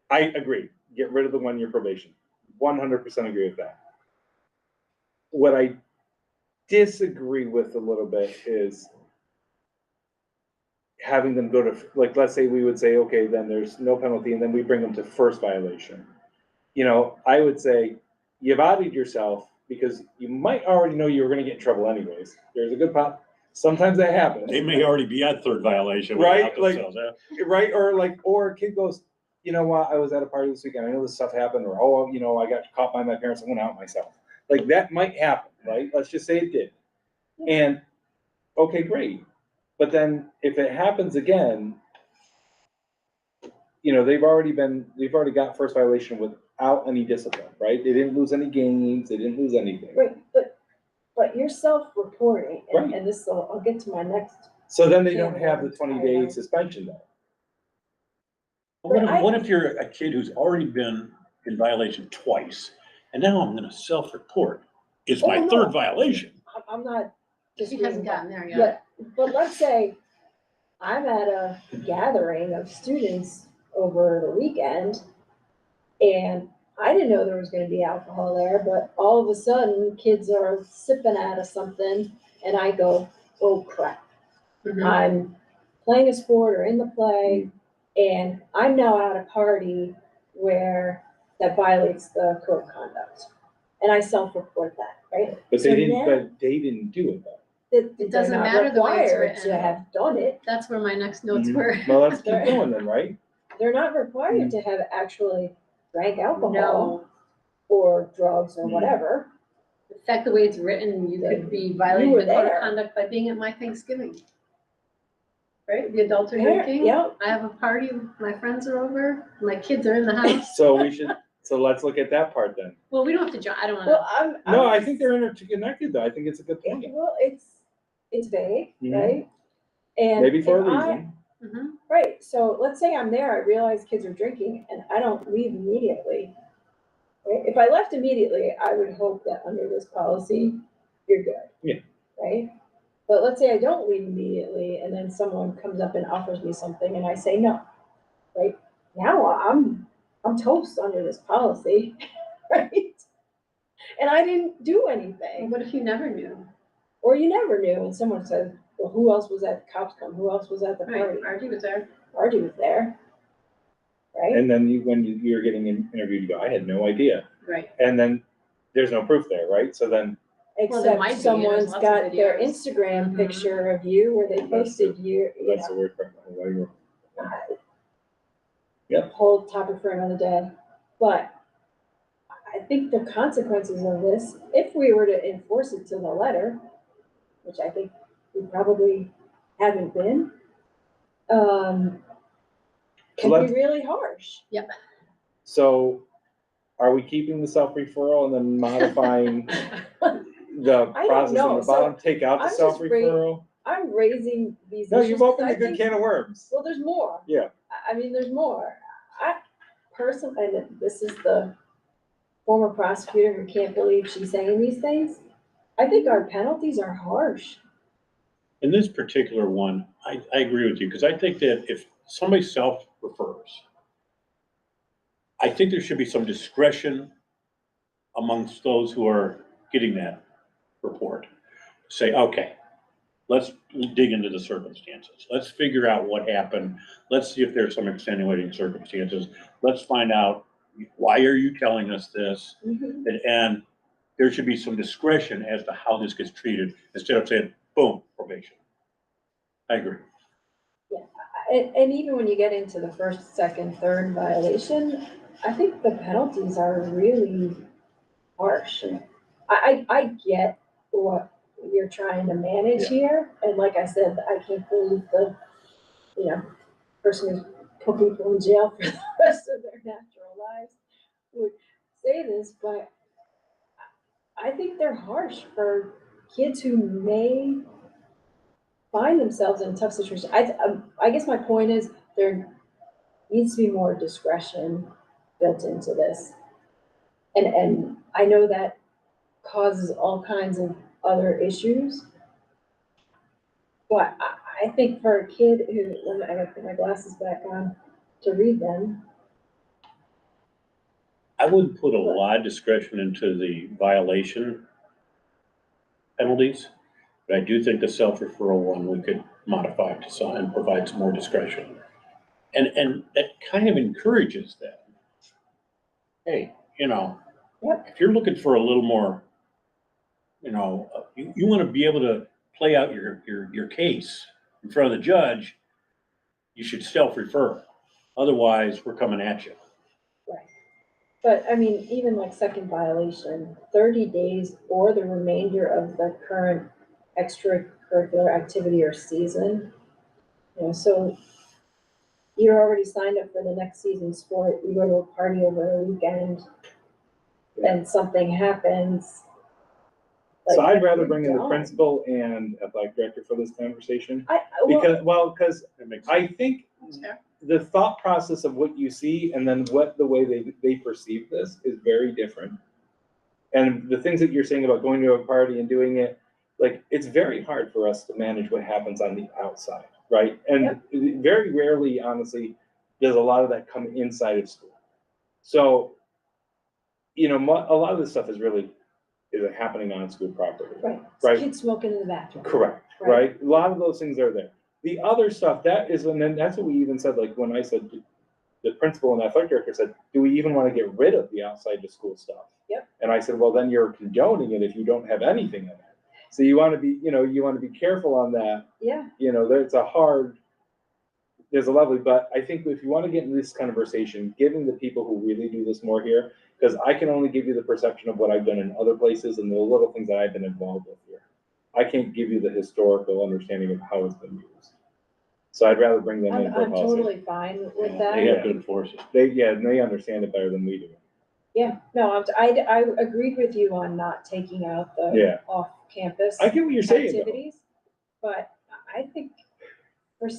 I agree, get rid of the 1-year probation. 100% agree with that. What I disagree with a little bit is having them go to, like, let's say we would say, okay, then there's no penalty, and then we bring them to first violation. I would say, you've outed yourself because you might already know you were gonna get in trouble anyways. There's a good sometimes that happens. They may already be at third violation. Right, without like- themselves, yeah. Right, or a kid goes, you know what, I was at a party this weekend, I know this stuff happened, or, I got caught by my parents, I went out myself. Like, that might happen, right? Let's just say it did. And, okay, great. But then if it happens again, they've already got first violation without any discipline, right? They didn't lose any games, they didn't lose anything. Right, but you're self-reporting, Right. and this, I'll get to my next. So then they don't have the 20-day suspension though. What if you're a kid who's already been in violation twice, and now I'm gonna self-report? It's my Oh, no. third violation. I'm not. He hasn't gotten there yet. But let's say I'm at a gathering of students over the weekend, and I didn't know there was gonna be alcohol there, but all of a sudden, kids are sipping out of something, and I go, oh crap. Mhm. I'm playing a sport or in the play, and I'm now at a party that violates the code of conduct. And I self-report that, right? But So they didn't, now- but they didn't do it though. It doesn't they're not matter the way it's required written. to have done it. That's where my next notes Mhm. were. Well, let's keep going then, right? They're not required to have actually drank alcohol No, or drugs or Mhm. whatever. in fact, the way it's written, you could be You violating were the code of there. conduct by being at my Thanksgiving. right? The adults are Yeah, drinking. yeah. I have a party, my friends are over, my kids are in the house. So let's look at that part then. Well, we don't have to, I don't Well, wanna, No, I think they're interconnected though. I think it's a good point. Well, it's vague, Mhm. right? And Maybe for a if I- reason. Mhm. Right, so let's say I'm there, I realize kids are drinking and I don't leave immediately. Right? If I left immediately, I would hope that under this policy, you're good. Yeah. Right? But let's say I don't leave immediately and then someone comes up and offers me something and I say no. Right? Now I'm toast under this policy, right? And I didn't do anything. what if you never knew? Or you never knew and someone said, well, who else was at the cops come? Who else was at the Right, party? Archie was there. Archie was there. Right? And then when you're getting interviewed, you go, I had no idea. Right. And then there's no proof there, right? So then, Well, there might Except be, someone's there's lots of got their videos. Instagram Mhm. picture of you where they posted you that's know, the word for it. whole topic for another day. But I think the consequences of this, if we were to enforce it to the letter, which I think we probably haven't been, can be really harsh. So are we keeping the self-referral and then modifying the I don't process know. on the bottom, So take out the I'm just self-referral? I'm raising these No, issues. you've 'cause opened I a good think- can of worms. Well, there's more. Yeah. I mean, there's more. I personally, and this is the former prosecutor who can't believe she's saying these things. I think our penalties are harsh. In this particular one, I agree with you, because I think that if somebody self-refers, I think there should be some discretion amongst those who are getting that report. Say, okay, let's dig into the circumstances. Let's figure out what happened. Let's see if there's some extenuating circumstances. Let's find out, why are you telling us this? And there should be some discretion as to how this gets treated, instead of saying, boom, probation. I agree. And even when you get into the first, second, third violation, I think the penalties are really harsh. And I get what you're trying to manage Yeah. here. And like I said, I can't believe the, person who's put people in jail for the rest of their natural lives would say this, but I think they're harsh for kids who may find themselves in a tough situation. I guess my point is there needs to be more discretion built into this. And I know that causes all kinds of other issues. But I think for a kid who, I gotta put my glasses back on to read them. I wouldn't put a lot of discretion into the violation penalties, but I do think the self-referral one, we could modify to some and provide some more discretion. And that kind of encourages that. Hey, Yep. if you're looking for a little more, you want to be able to play out your case in front of the judge, you should self-refer. Otherwise, we're coming at you. Right. But I mean, even like second violation, 30 days or the remainder of the current extracurricular activity or season. So you're already signed up for the next season's sport, you go to a party over the weekend, then something happens. So like, I'd rather you're bring in the done. principal and athletic director for this conversation. Well, Because That makes I think Yeah. the thought process of what you see and then the way they perceive this is very different. And the things that you're saying about going to a party and doing it, like, it's very hard for us to manage what happens on the outside, right? And very rarely, honestly, does a lot of that come inside of school. So, a lot of this stuff is happening on school property. right, Right. kids smoking in the bathroom. Correct, Right. right? A lot of those things are there. The other stuff, and then that's what we even said, like, when I said, the principal and athletic director said, do we even want to get rid of the outside the school stuff? Yep. And I said, well, then you're condoning it if you don't have anything in it. So you want to be careful on that. Yeah, There's a lovely, but I think if you want to get into this conversation, giving the people who really do this more here, because I can only give you the perception of what I've done in other places and the little things that I've been involved with here. I can't give you the historical understanding of how it's been used. So I'd rather bring them in I'm, for a I'm policy. totally fine with They that. have to enforce it. They understand it better than we do. Yeah, no, I agreed with you on not taking out the Yeah. off-campus I get what you're saying though. activities, but I think for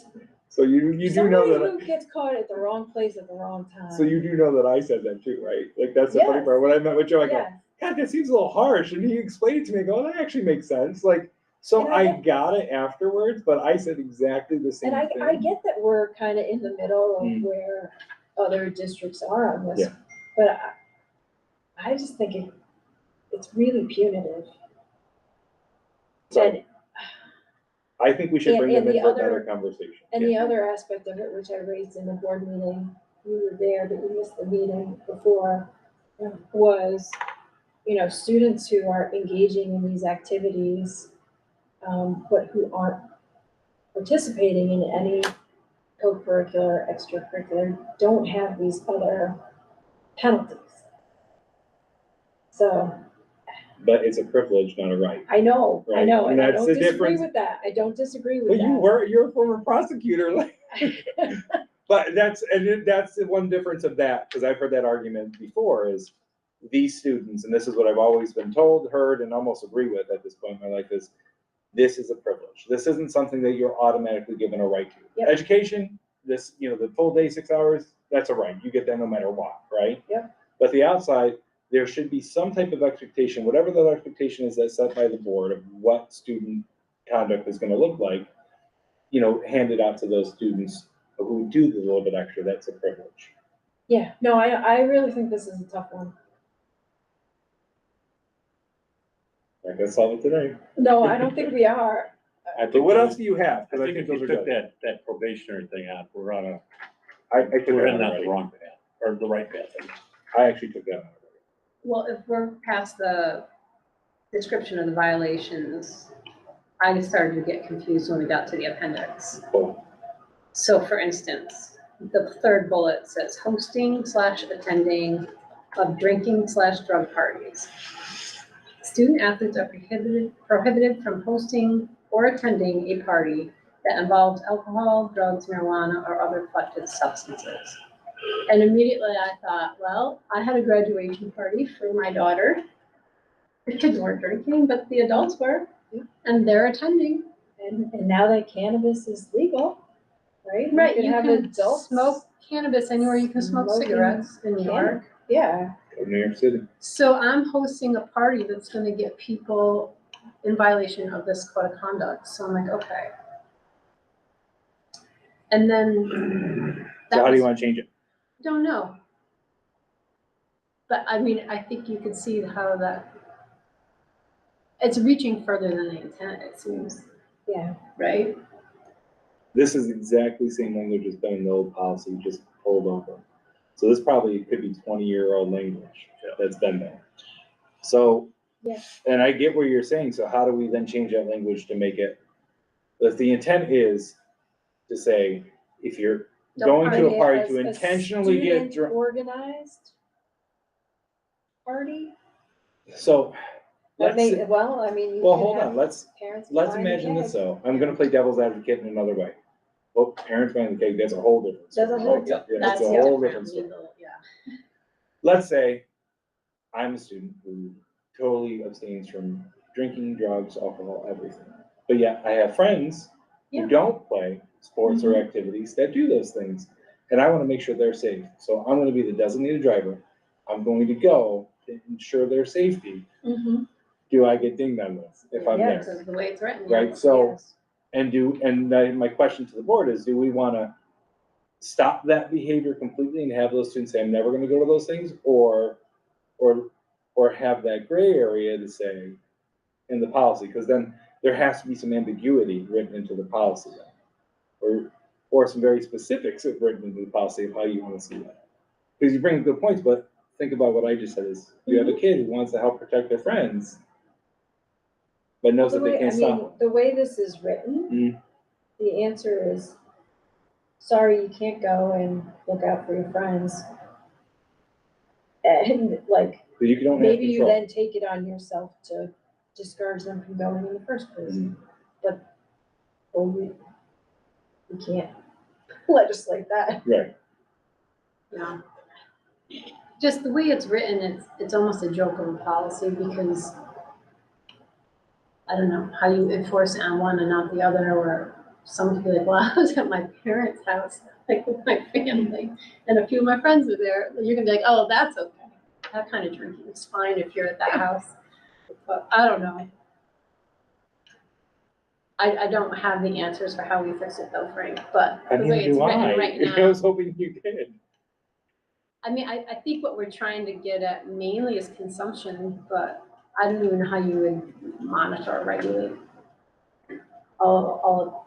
So you do know somebody that, who gets caught at the wrong place at the wrong time. so you do know that I said that too, right? Like, that's the funny Yes. part. When I met with Joe, I go, Yeah, God, that seems a little harsh. And he explained it to me, I go, that actually makes sense. Like, so And I I get- got it afterwards, but I said exactly the same and thing. I get that we're kind of in the middle of Mm. where other districts are on this. Yeah. But I just think it's really punitive. So And, I think we should bring them and in the for a other- better conversation. and Yeah. the other aspect of it, which I raised in the board meeting, you were there, but you missed the meeting before, was, students who are engaging in these activities, but who aren't participating in any co-curricular, extracurricular, don't have these other penalties. So, But it's a privilege, not a right. I know, Right, and and I that's don't the disagree difference. with that, I don't disagree with But that. you're a former prosecutor, like. But that's the one difference of that, because I've heard that argument before, is these students, and this is what I've always been told, heard, and almost agree with at this point in my life, is this is a privilege. This isn't something that you're automatically given a right to. Yep. Education, this, the full day, 6 hours, that's a right. You get that no matter what, right? Yep. But the outside, there should be some type of expectation, whatever that expectation is that's set by the board of what student conduct is gonna look like, handed out to those students who do the little bit extra. That's a privilege. Yeah, no, I really think this is a tough one. I guess solve it today. No, I don't think we are. But what else do you have? I Because I think think if those you are took good. that probationary thing out, we're on a, I took we're that in out the already. wrong path, or the right path. I mean. I actually took that out already. Well, if we're past the description of the violations, I started to get confused when we got to the appendix. Cool. So for instance, the third bullet says hosting/attending of drinking/drug parties. Student athletes are prohibited from hosting or attending a party that involves alcohol, drugs, marijuana, or other collected substances. And immediately I thought, well, I had a graduation party for my daughter. The kids weren't drinking, but the adults were, and they're attending. And now that cannabis is legal, right? Right, can you have can adults smoke cannabis anywhere you can smoke smoking cigarettes in New York. Yeah, Go to New York City. So I'm hosting a party that's gonna get people in violation of this code of conduct, so I'm like, okay. And then. So how do you want to change it? Don't know. But I mean, I think you could see how that, it's reaching further than the intent, it seems, yeah. right? This is exactly the same language as been in the old policy, just pulled over. So this probably could be 20-year-old language that's been there. So, Yeah. and I get what you're saying, so how do we then change that language to make it, if the intent is to say, if you're going to a party to intentionally get drunk. Organized party? So, That let's, may, well, I mean, you well, could hold have on, let's parents. imagine this though. I'm gonna play devil's advocate in another way. Well, parents buying the cake, that's a whole different story. That's a whole right? Yeah, That's it's a whole different story. legal, yeah. Let's say I'm a student who totally abstains from drinking, drugs, alcohol, everything. But yet I have friends Yeah. who don't play sports or activities that do those things. And I want to make sure they're safe. So I'm going to be the designated driver. I'm going to go to ensure their safety. Mm-hmm. Do I get dinged on this if I'm Yeah, there? Because of the way it's written. Right, so, my question to the board is, do we want to stop that behavior completely and have those students say, I'm never going to go to those things? Or have that gray area to say in the policy? Because then there has to be some ambiguity written into the policy then. Or some very specifics written into the policy of how you want to see that. Because you bring good points, but think about what I just said is, you have a kid who wants to help protect their friends, but knows that they can't stop them. The way this is written, the answer is, sorry, you can't go and look out for your friends. And like, But you don't have maybe you control. then take it on yourself to discourage them from going in the first place. Mhm. But we can't legislate that. Right. Yeah. Just the way it's written, it's almost a joke of a policy because I don't know how you enforce it on one and not the other, or some could be like, well, I was at my parents' house, like with my family, and a few of my friends were there. You're gonna be like, oh, that's okay. That kind of drinking is fine if you're at that house. But I don't know. I don't have the answers for how we fix it though, Frank, but I the mean, way it's do written I? right I now. was hoping you did. I mean, I think what we're trying to get at mainly is consumption, but I don't even know how you would monitor or regulate. All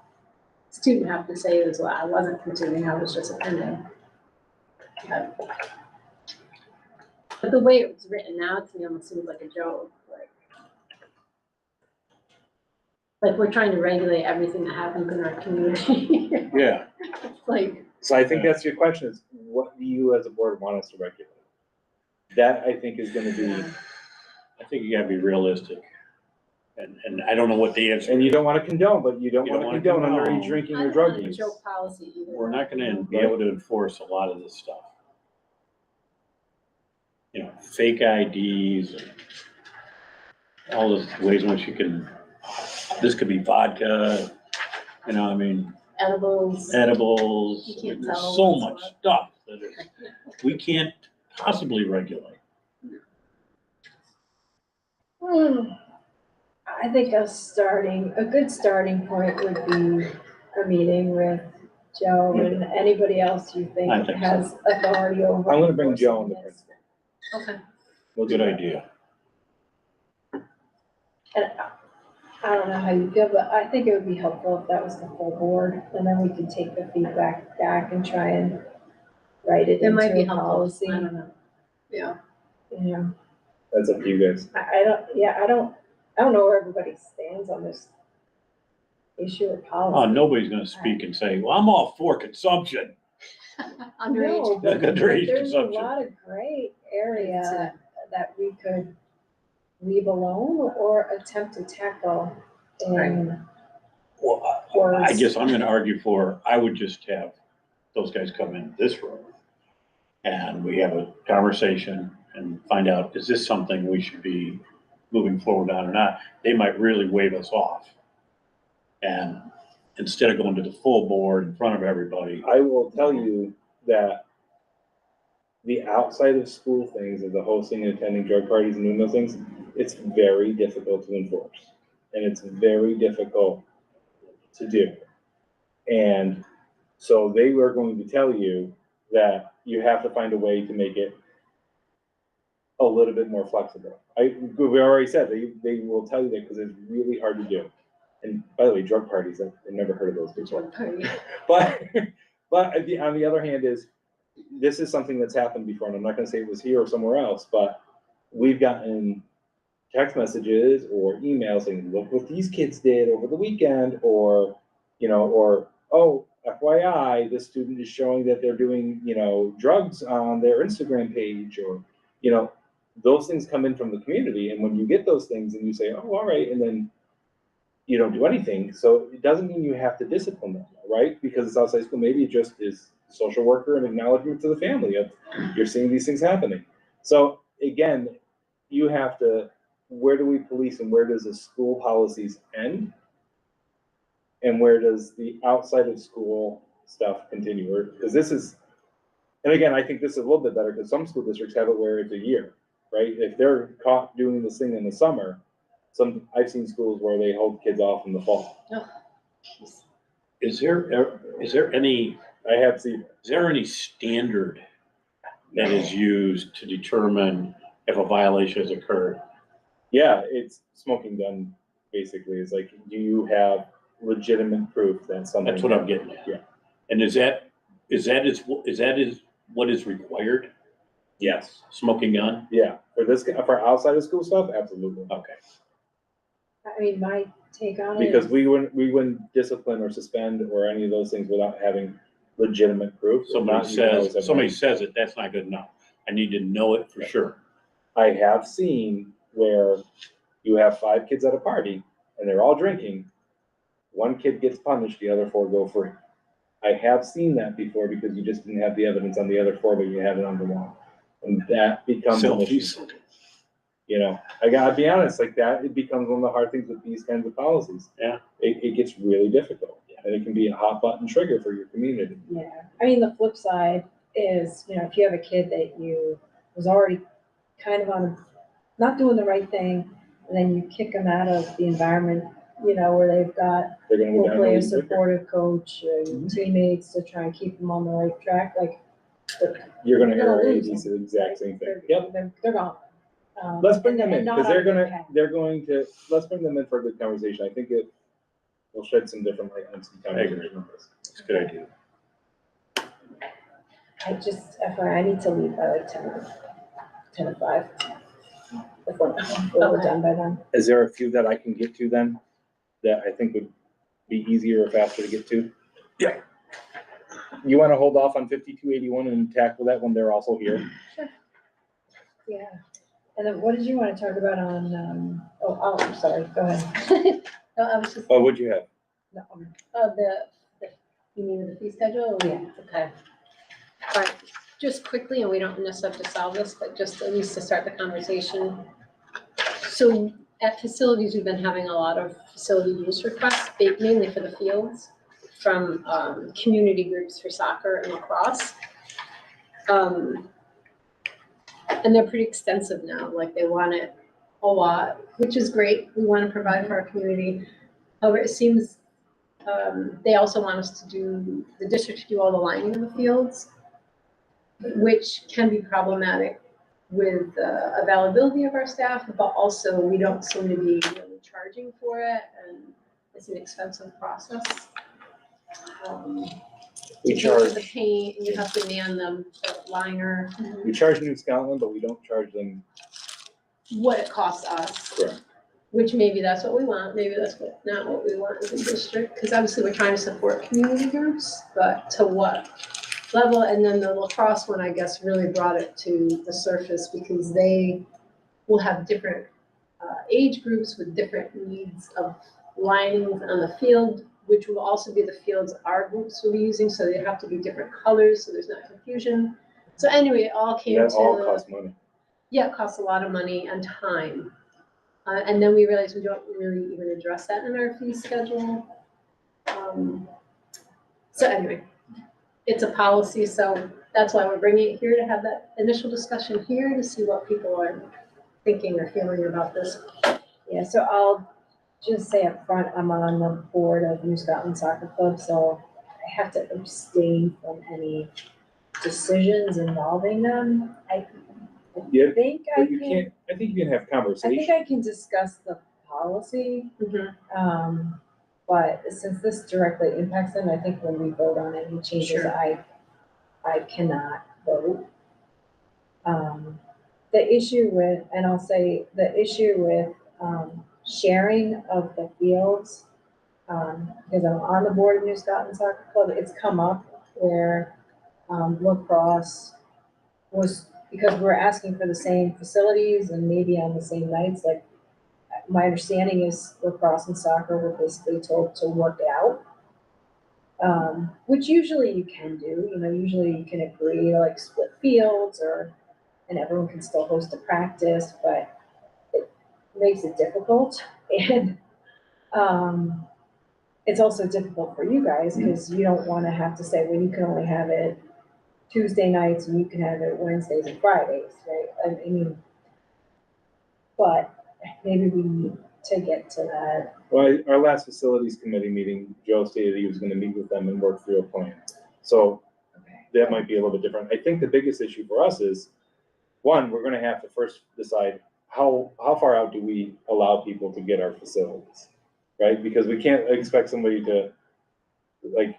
a student have to say is, well, I wasn't consuming, I was just attending. But the way it was written now, to me, almost seems like a joke, like we're trying to regulate everything that happens in our community. Yeah, It's like, So I think that's your question is, what do you as a board want us to regulate? That I think is gonna be, I think you gotta be realistic. And I don't know what the answer and you is. don't wanna condone, but you don't You don't wanna wanna condone condone. underage drinking I or don't drug want a use. joke policy either. We're not gonna be able to enforce a lot of this stuff. You know, fake IDs, and all those ways in which you can, this could be vodka, you know, I mean, Edibles. edibles. You I can't mean, there's tell so what's much what. stuff that is, we can't possibly regulate. I think a good starting point would be a meeting with Joe and anybody else you think I think so. has authority over. I'm gonna bring Joe in the enforcing this. principal. Okay. We'll do Good that. idea. And I don't know how you feel, but I think it would be helpful if that was the full board, and then we could take the feedback back and try and write it It might be into a helpful. policy. I don't know. Yeah. Yeah, That's up to you guys. I don't know where everybody stands on this issue of Oh, policy. nobody's gonna speak and say, well, I'm all for consumption. Underage. No, but Underage there's a consumption. lot of gray It's area that we could leave alone or attempt to tackle in Well, words. I guess I'm gonna argue for, I would just have those guys come in this room and we have a conversation and find out, is this something we should be moving forward on or not? They might really wave us off. And instead of going to the full board in front of everybody, I will tell you that the outside of school things of the hosting and attending drug parties and doing those things, it's very difficult to enforce. And it's very difficult to do. And so they were going to tell you that you have to find a way to make it a little bit more flexible. We already said, they will tell you that because it's really hard to do. And by the way, drug parties, I've never heard of those before. Party. But on the other hand is, this is something that's happened before, and I'm not gonna say it was here or somewhere else, but we've gotten text messages or emails saying, look what these kids did over the weekend, or, oh, FYI, this student is showing that they're doing, drugs on their Instagram page, or, those things come in from the community, and when you get those things and you say, oh, all right, and then you don't do anything, so it doesn't mean you have to discipline them, right? Because it's outside school, maybe it just is social worker and acknowledgement to the family of you're seeing these things happening. So again, you have to, where do we police and where does the school policies end? And where does the outside of school stuff continue? Because this is, and again, I think this is a little bit better because some school districts have it where it's a year, right? If they're caught doing this thing in the summer, I've seen schools where they hold kids off in the fall. is there any I have seen it. Is there any standard that is used to determine if a violation has occurred? Yeah, it's smoking gun, basically. It's like, do you have legitimate proof that something? That's what I'm getting at. Yeah. And is that what is required? Yes. Smoking gun? Yeah, for outside of school stuff, absolutely. Okay. I mean, my take on it. Because we wouldn't discipline or suspend or any of those things without having legitimate proof. Somebody says it, that's not good enough. I need to know it for sure. I have seen where you have 5 kids at a party and they're all drinking. One kid gets punished, the other 4 go free. I have seen that before because you just didn't have the evidence on the other four, but you had it on the one. And that becomes an issue. Selfies. You know, I gotta be honest, like that, it becomes one of the hard things with these kinds of policies. Yeah. It gets really difficult, and it can be a hot button trigger for your community. Yeah, I mean, the flip side is, if you have a kid that you was already kind of on, not doing the right thing, and then you kick them out of the environment, where they've got They're gonna go down hopefully a really quicker. supportive coach and teammates to try and keep them on the right track, like. You're gonna You're gonna hear lose ABs, the exact same thing. They're- Yep. They're gone. Let's bring them in, and not because they're on a good gonna, path. let's bring them in for a good conversation. I think it will shed some different light on some conversation on this. It's a good idea. I just, FYI, I need to leave by like 10 to 5. If we're Okay. done by then. Is there a few that I can get to then, that I think would be easier or faster to get to? Yeah. You wanna hold off on 5281 and tackle that when they're also here? Yeah. And then what did you want to talk about on, I'm sorry, go ahead. No, I was just, Oh, what'd you have? No, you mean the fee schedule? Yeah. Okay. All right, just quickly, and we don't necessarily have to solve this, but just at least to start the conversation. So at facilities, we've been having a lot of facility use requests, mainly for the fields, from community groups for soccer and lacrosse. And they're pretty extensive now, like they want it a lot, which is great. We want to provide for our community. However, it seems they also want us to do, the district to do all the lining in the fields, which can be problematic with availability of our staff, but also we don't seem to be really charging for it, and it's an expensive process. We To do the charge, paint, and you have to man the liner, we charge New Scotland, but we don't charge them. what it costs us. Correct. Which maybe that's what we want, maybe that's not what we want as a district, because obviously we're trying to support community groups, but to what level? And then the lacrosse one, I guess, really brought it to the surface because they will have different age groups with different needs of linings on the field, which will also be the fields our groups will be using, so they have to be different colors, so there's not confusion. So anyway, it all came to. That all costs money. Yeah, it costs a lot of money and time. And then we realized we don't really even address that in our fee schedule. So anyway, it's a policy, so that's why we're bringing it here, to have that initial discussion here, to see what people are thinking or feeling about this. Yeah, so I'll just say up front, I'm on the board of New Scotland Soccer Club, so I have to abstain from any decisions involving them. I Yeah, think I but you can, can't, I think you can have I think conversation. I can discuss the policy. But since this directly impacts them, I think when we vote on any changes, Sure. I cannot vote. The issue with, and I'll say, the issue with, sharing of the fields, because I'm on the board of New Scotland Soccer Club, it's come up where, lacrosse was, because we're asking for the same facilities and maybe on the same nights, like, my understanding is lacrosse and soccer were basically told to work it out. Which usually you can do, usually you can agree to like split fields and everyone can still host a practice, but it makes it difficult. And, it's also difficult for you guys because you don't want to have to say, well, you can only have it Tuesday nights and you can have it Wednesdays and Fridays, right? I mean, but maybe we need to get to that. Well, our last facilities committee meeting, Joe stated he was gonna meet with them and work through a plan. So that might be a little bit different. I think the biggest issue for us is, one, we're gonna have to first decide how far out do we allow people to get our facilities, right? Because we can't expect somebody to, like,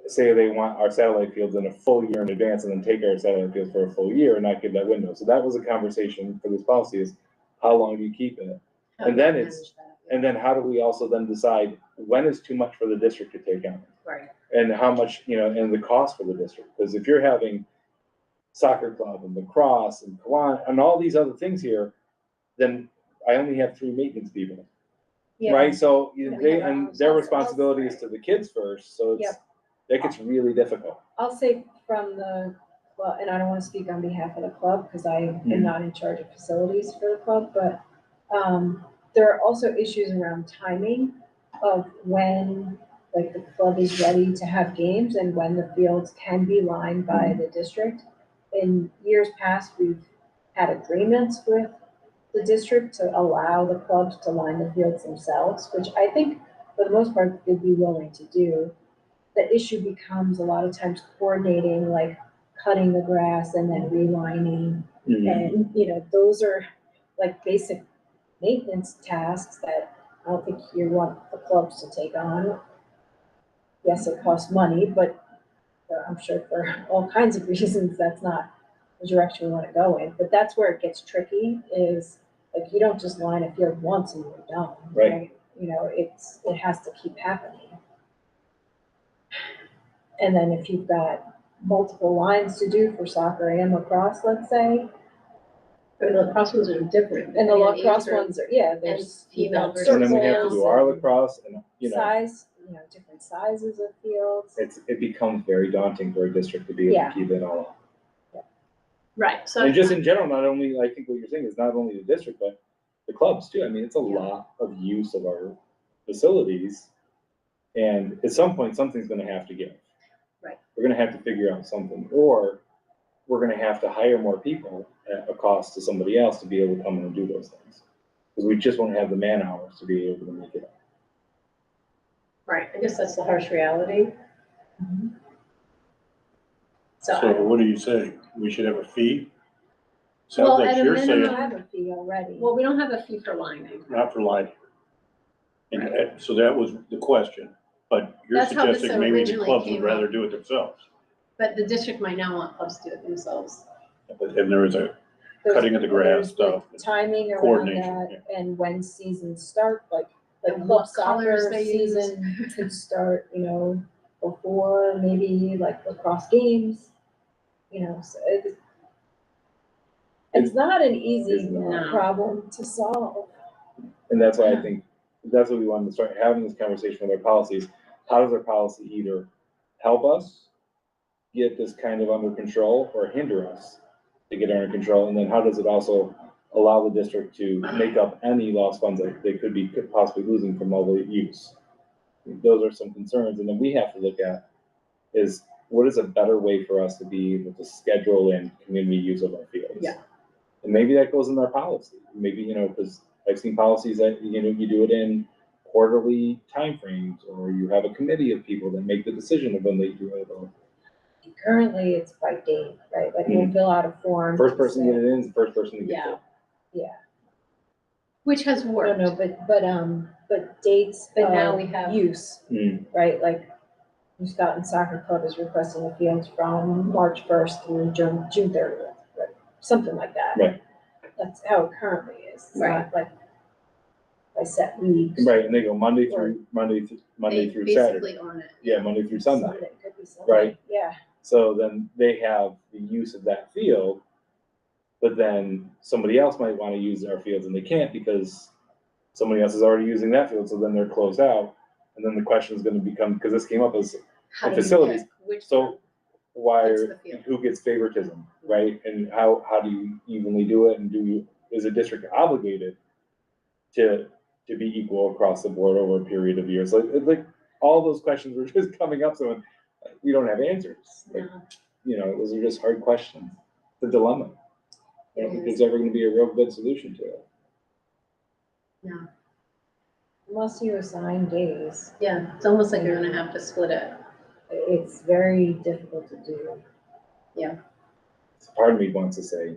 say they want our satellite fields in a full year in advance and then take our satellite fields for a full year and not give that window. So that was a conversation for this policy, is how long do you keep it? And then it's, and then how do we also then decide when is too much for the district to take on? Right. And how much, and the cost for the district, because if you're having soccer club and lacrosse and Kiwanis and all these other things here, then I only have 3 maintenance people, Yeah. right? So we they, have our and own their self-service, responsibility is right. to the kids first, so it's, Yep. that gets really difficult. I'll say from the, well, and I don't want to speak on behalf of the club because I am not in charge of facilities for the club, but there are also issues around timing of when, like, the club is ready to have games and when the fields can be lined by the district. In years past, we've had agreements with the district to allow the clubs to line the fields themselves, which I think for the most part, they'd be willing to do. The issue becomes a lot of times coordinating, like cutting the grass and then relining. And, you know, those are like basic maintenance tasks that I don't think you want the clubs to take on. Yes, it costs money, but I'm sure for all kinds of reasons, that's not the direction we want to go in. But that's where it gets tricky is, like, you don't just line a field once and you're done, right? You know, it has to keep happening. And then if you've got multiple lines to do for soccer and lacrosse, let's say, But the lacrosse ones are different. and the depending on age lacrosse group. ones are, yeah, there's. you've female got versus And then we have to circles do our and lacrosse and, you know, size, you know, different sizes of fields. it becomes very daunting for a district to be able Yeah. to keep it all up. Right, so. And just in general, not only, I think what you're saying is not only the district, but the clubs too. I mean, it's a lot of use of our facilities. And at some point, something's gonna have to give. Right. We're gonna have to figure out something, or we're gonna have to hire more people at a cost to somebody else to be able to come in and do those things. Because we just won't have the man hours to be able to make it up. Right, I guess that's the harsh reality. So, So what do you say? We should have a fee? Well, Sounds like at a you're We minimum- saying, have a fee already. well, we don't have a fee for lining. not for lighting. And Right. so that was the question, but you're That's how this suggesting maybe the originally clubs came would rather up. do it themselves. But the district might now want clubs to do it themselves. But then there was a There's- cutting of the grass there's the stuff. Timing around Coordination, that and when seasons start, like And club what soccer colors they use. season could start, you know, before maybe like lacrosse games. You know, so it's not an easy It's not. problem to solve. And that's why I think, that's what we wanted to start having this conversation with our policies. How does our policy either help us get this kind of under control or hinder us to get under control? And then how does it also allow the district to make up any lost funds that they could possibly losing from all the use? Those are some concerns. And then we have to look at is what is a better way for us to be able to schedule in community use of our fields? Yeah. And maybe that goes in our policy. Maybe, you know, because I've seen policies that, you know, you do it in quarterly timeframes, or you have a committee of people that make the decision of when they do it. Or Currently, it's by date, right? Like we'll fill out a form. first to person to say- get it in is the first person to get Yeah. it. Yeah, Which has no, worked. no, but dates But now of we have- use, Mm. right? Like New Scotland Soccer Club is requesting the fields from March 1st through June 30th, right? Something like that. Right. That's how it currently is. It's Right. not like by set weeks. Right, and they go Monday through They through Saturday. basically own it. Yeah, Monday through Sunday. Could be Sunday. Right. Yeah, So then they have the use of that field, but then somebody else might want to use our fields and they can't because somebody else is already using that field, so then they're closed out. And then the question is gonna become, because this came up as How do you facilities. pick which So one? why, Gets are- the field. who gets favoritism, right? And how do you evenly do it? And is a district obligated to be equal across the board over a period of years? Like all those questions were just coming up, so we don't have answers. Like, No. you know, those are just hard questions. It's a dilemma. I don't think It there's is. ever gonna be a real good solution to it. No. unless you assign days, Yeah, it's almost like you're gonna have to split it. it's very difficult to do. So part of me wants to say,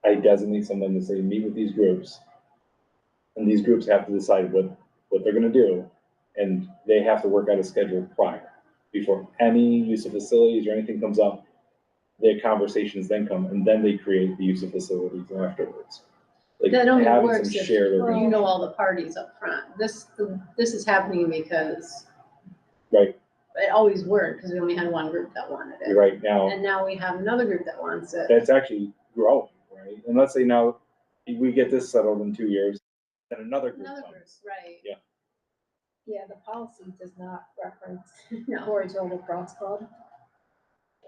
I designate someone to say, meet with these groups. And these groups have to decide what they're gonna do. And they have to work out a schedule prior, before any use of facilities or anything comes up. Their conversations then come, and then they create the use of facilities afterwards. Like That only having works some if shared you agreement. know all the parties up front. This is happening because Right, it always worked, because we only had one group that wanted it. right now, And now we have another group that wants it. that's actually growing, right? And let's say now, we get this settled in 2 years, and another group Another group, comes. right. Yeah. Yeah, the policy does not reference No. Voorheesville Lacrosse Club.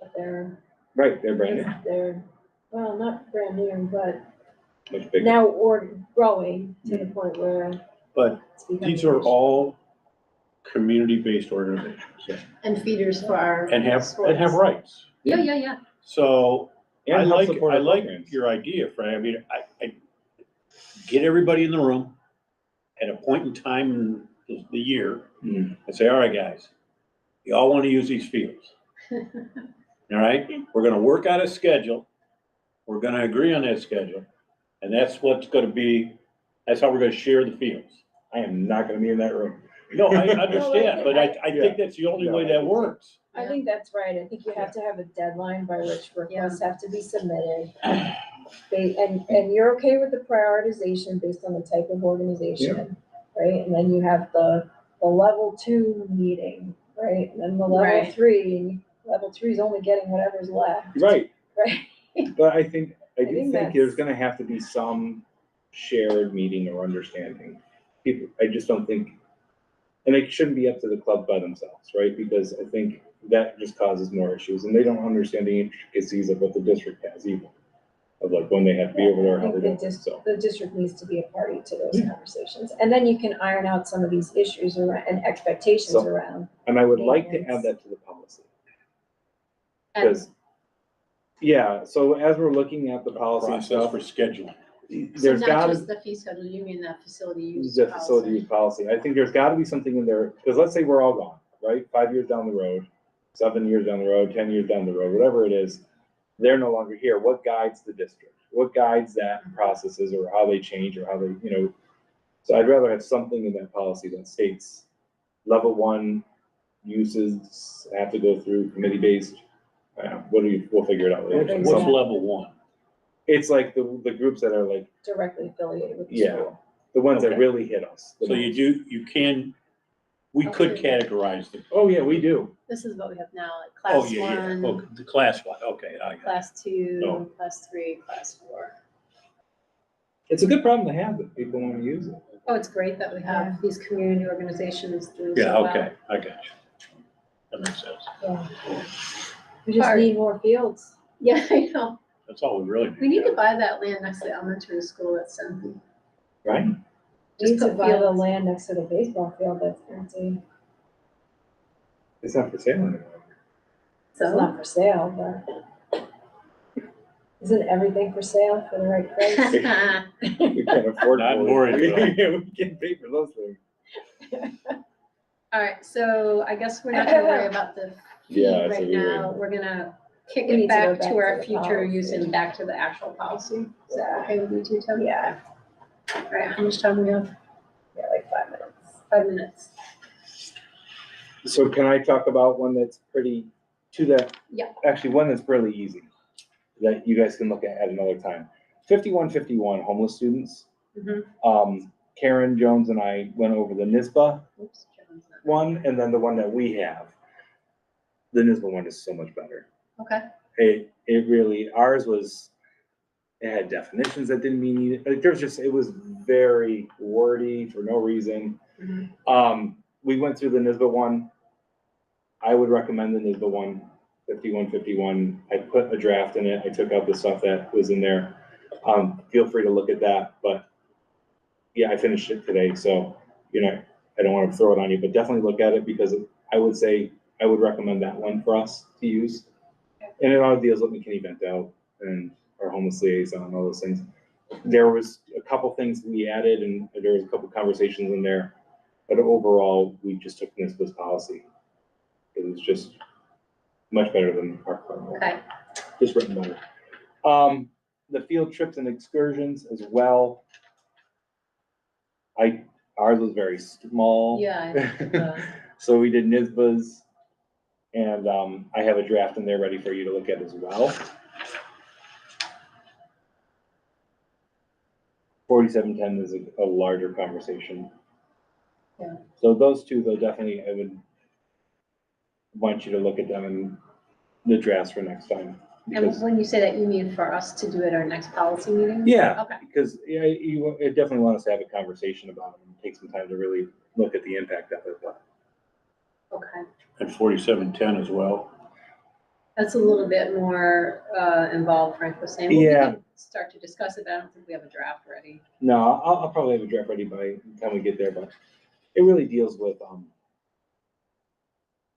But Right, they're brand new, they're, well, not brand new, but much bigger. now or growing to the point where But it's becoming. these are all community-based organizations And feeders for our. and have sports. rights. Yeah. So And I help like, support I our like programs. your idea, Frank. I mean, I get everybody in the room at a point in time in the year Hmm. and say, all right, guys, you all want to use these fields. All right, we're gonna work out a schedule. We're gonna agree on that schedule. And that's what's gonna be, that's how we're gonna share the fields. I am not gonna be in that room. No, I understand, but I Yeah. think that's the only No, way I that think so. works. I think that's right. I think you have to have a deadline by which requests have to be submitted. And you're okay with the prioritization based on the type of organization, right? And then you have the level 2 meeting, right? And then the level Right. 3, level 3 is only getting whatever's left. Right, Right? but I do think think there's that's- gonna have to be some shared meeting or understanding. People, I just don't think, and it shouldn't be up to the club by themselves, right? Because I think that just causes more issues, and they don't understand the intricacies of what the district has either. Of like when they have to be over there, I how they think do it, so. the district needs to be a party to those conversations. And then you can iron out some of these issues and expectations So- around. And I would like to Maintenance. add that to the policy. And Because, yeah, so as we're looking at the policy and Process stuff, for scheduling. so there's not gotta, just the fee schedule, you mean that facility use the facility use policy, I think there's gotta be something in there, because let's say we're all gone, right? 5 years down the road, 7 years down the road, 10 years down the road, whatever it is, they're no longer here. What guides the district? What guides that processes or how they change or how they, so I'd rather have something in that policy that states level 1 uses have to go through committee-based. We'll figure it out later. We'll What's figure it out. level 1? It's like the groups that are like, Directly affiliated with the Yeah. school. the ones that Okay. really hit us. the So you most. we could Okay. categorize them. Oh, yeah, we do. This is what we have now, like Oh, class yeah, yeah. 1, Okay, the class 1, okay. I got it. class 2, No. class 3, class 4. It's a good problem to have that people want to use it. Oh, it's great that we have these community organizations doing so Yeah, well. okay, I got you. That makes sense. Yeah. We just Alright. need more fields. Yeah, I know. That's all we really need. We need to buy that land next to the elementary school that's empty. Right? We Just need to put buy the fields. land next to the baseball field that's empty. It's not for sale anymore. It's So, not for sale, but isn't everything for sale for the right price? We can't afford. Not more. worried, Yeah, we can't pay for those things. all right, so I guess we're not gonna worry about the fee Yeah, that's right what we were- now. We're gonna kick We need it to go back back to to our the future use policy. and back to the actual policy. Is that Yeah. okay with you two, Tim? Yeah, All right, how much time we have? like 5 minutes. 5 minutes. So can I talk about one that's pretty, Yeah. actually, one that's really easy, that you guys can look at another time. 5151, homeless students. Mhm. Karen Jones and I went over the NISBA Oops, John's not- one, and then the one that we have. The NISBA one is so much better. Okay, It really, ours was, it had definitions that didn't mean, like, it was very wordy for no reason. Mhm. We went through the NISBA one. I would recommend the NISBA one, 5151. I put a draft in it. I took out the stuff that was in there. Feel free to look at that, but yeah, I finished it today, so, I don't want to throw it on you, but definitely look at it because I would say, I would recommend that one for us to use. And it all deals with McKinney Bent Out and our homeless liaison and all those things. There was a couple things we added and there was a couple conversations in there, but overall, we just took NISBA's policy. It was just much better than our current one, okay. just written better. The field trips and excursions as well. Ours was very small. Yeah. So we did NISBA's, and I have a draft in there ready for you to look at as well. 4710 is a larger conversation. Yeah. So those two, though, definitely, I would want you to look at them in the drafts for next time. And Because, when you say that, you mean for us to do at our next policy meeting? yeah, Okay, because I definitely want us to have a conversation about it and take some time to really look at the impact of it, but. Okay. And 4710 as well. That's a little bit more involved, Frank was saying. Well, we Yeah. can start to discuss it, but I don't think we have a draft ready. No, I'll probably have a draft ready by the time we get there, but it really deals with,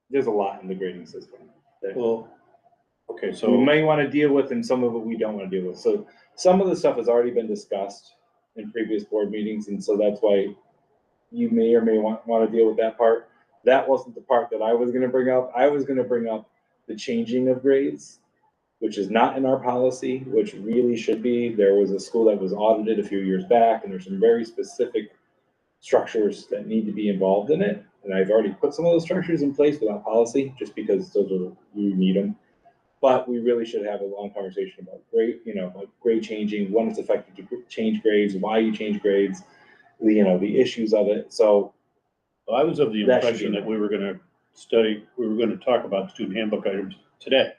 there's a lot in the grading system that Well, okay, we so, may want to deal with, and some of it we don't want to deal with. So some of the stuff has already been discussed in previous board meetings, and so that's why you may or may want to deal with that part. That wasn't the part that I was gonna bring up. I was gonna bring up the changing of grades, which is not in our policy, which really should be. There was a school that was audited a few years back, and there's some very specific structures that need to be involved in it. And I've already put some of those structures in place without policy, just because those are, you need them. But we really should have a long conversation about grade, about grade changing, when it's effective to change grades, why you change grades, the issues of it. So I was of the That should impression be- that we were gonna talk about student handbook items today.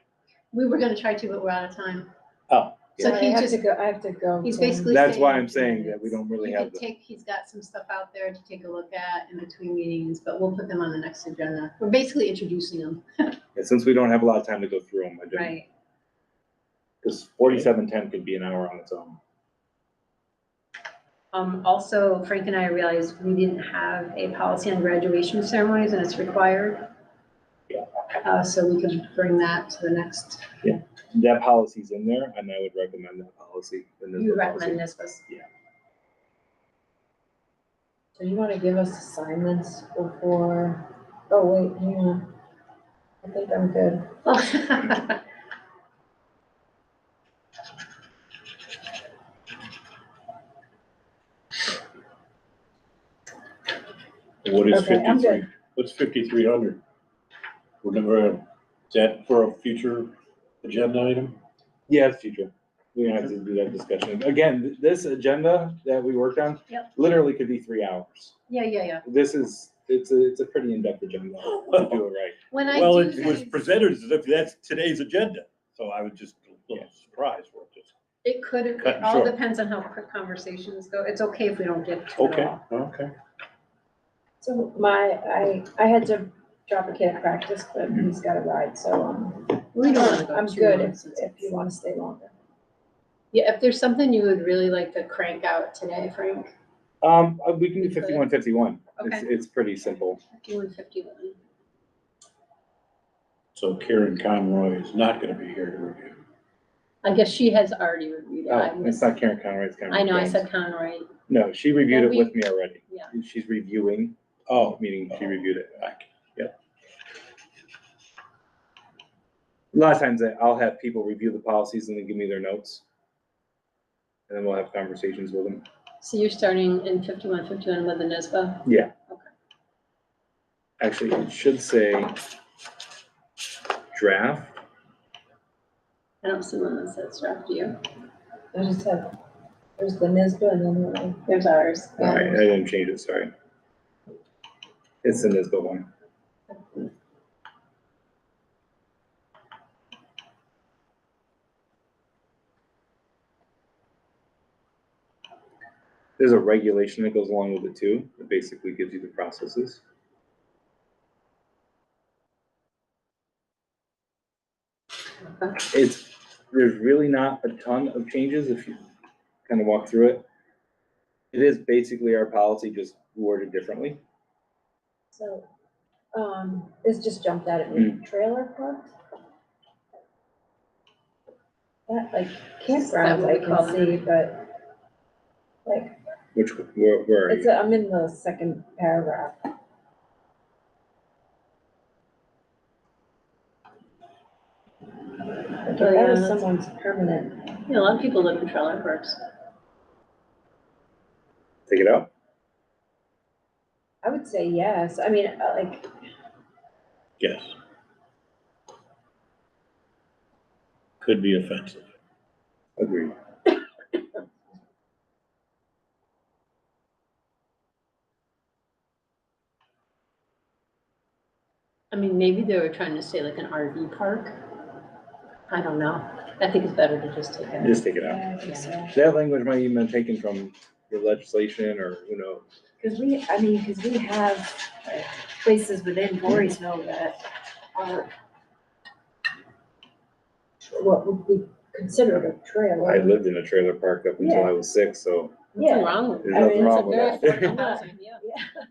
We were gonna try to, but we're out of time. Oh, So I he have just, to go, I have to go. he's Tim. basically that's why saying I'm saying that we don't really he have could the, take, he's got some stuff out there to take a look at in between meetings, but we'll put them on the next agenda. We're basically introducing them, since we don't have a lot of time to go through them, I didn't. right? Because 4710 could be an hour on its own. Also, Frank and I realized we didn't have a policy on graduation ceremonies, and it's required. Yeah. So we could bring that to the next, That policy's in there, and I would recommend that policy. you recommend this was. So you wanna give us assignments before, oh wait, hang on. I think I'm good. what is Okay, I'm 53? What's 5300? We're never, is that for a future agenda item? Yeah, it's future. We don't have to do that discussion. Again, this agenda that we worked on Yep. literally could be 3 hours. Yeah. This is, it's a pretty in-depth agenda to do it right. When I Well, do it was these- presented as if that's today's agenda, so I was just a little surprised for it. It could, Cut it and all short. depends on how quick conversations go. It's okay if we don't get to it Okay, all. okay. So I had to drop a kid at practice, but he's got a ride, so, We don't wanna go I'm too good long if since you it's- wanna stay longer. Yeah, if there's something you would really like to crank out today, Frank, We can do 5151. Okay. It's pretty simple. 5151. So Karen Conroy is not gonna be here to review. I guess she has already reviewed it. I Oh, it's missed- not Karen Conroy, it's Karen. I know, I Jones. said Conroy. No, she reviewed Well, it with me already. Yeah. She's reviewing, Oh, meaning she reviewed it. Yep. A lot of times I'll have people review the policies and then give me their notes. And then we'll have conversations with them. So you're starting in 5151 with the NISBA? Yeah. Okay. Actually, it should say draft. I don't see one that says draft, do you? I just have, there's the NISBA and then the, There's ours. All right, I didn't change it, sorry. It's the NISBA one. There's a regulation that goes along with it too, that basically gives you the processes. There's really not a ton of changes if you kind of walk through it. It is basically our policy, just worded differently. so, this just jumped out at me, trailer parks? That, like, campgrounds what I we call can them? see, but, like, Where are it's, you? I'm in the second paragraph. Like, if Oh, that yeah, was that's- someone's permanent, Yeah, a lot of people live in trailer parks. Take it out? I would say yes, I mean, like, yes. Could be offensive. Agreed. I mean, maybe they were trying to say like an RV park. I don't know. I think it's better to just take it. Just take it out. yeah, I think so. That language might even been taken from the legislation or who knows. Because we have places within Voorheesville that are what would be considered a trailer. I lived in a trailer park up until I was 6, so Nothing wrong with there's it. nothing it's wrong It's a with very that. affordable housing, yeah. Yeah.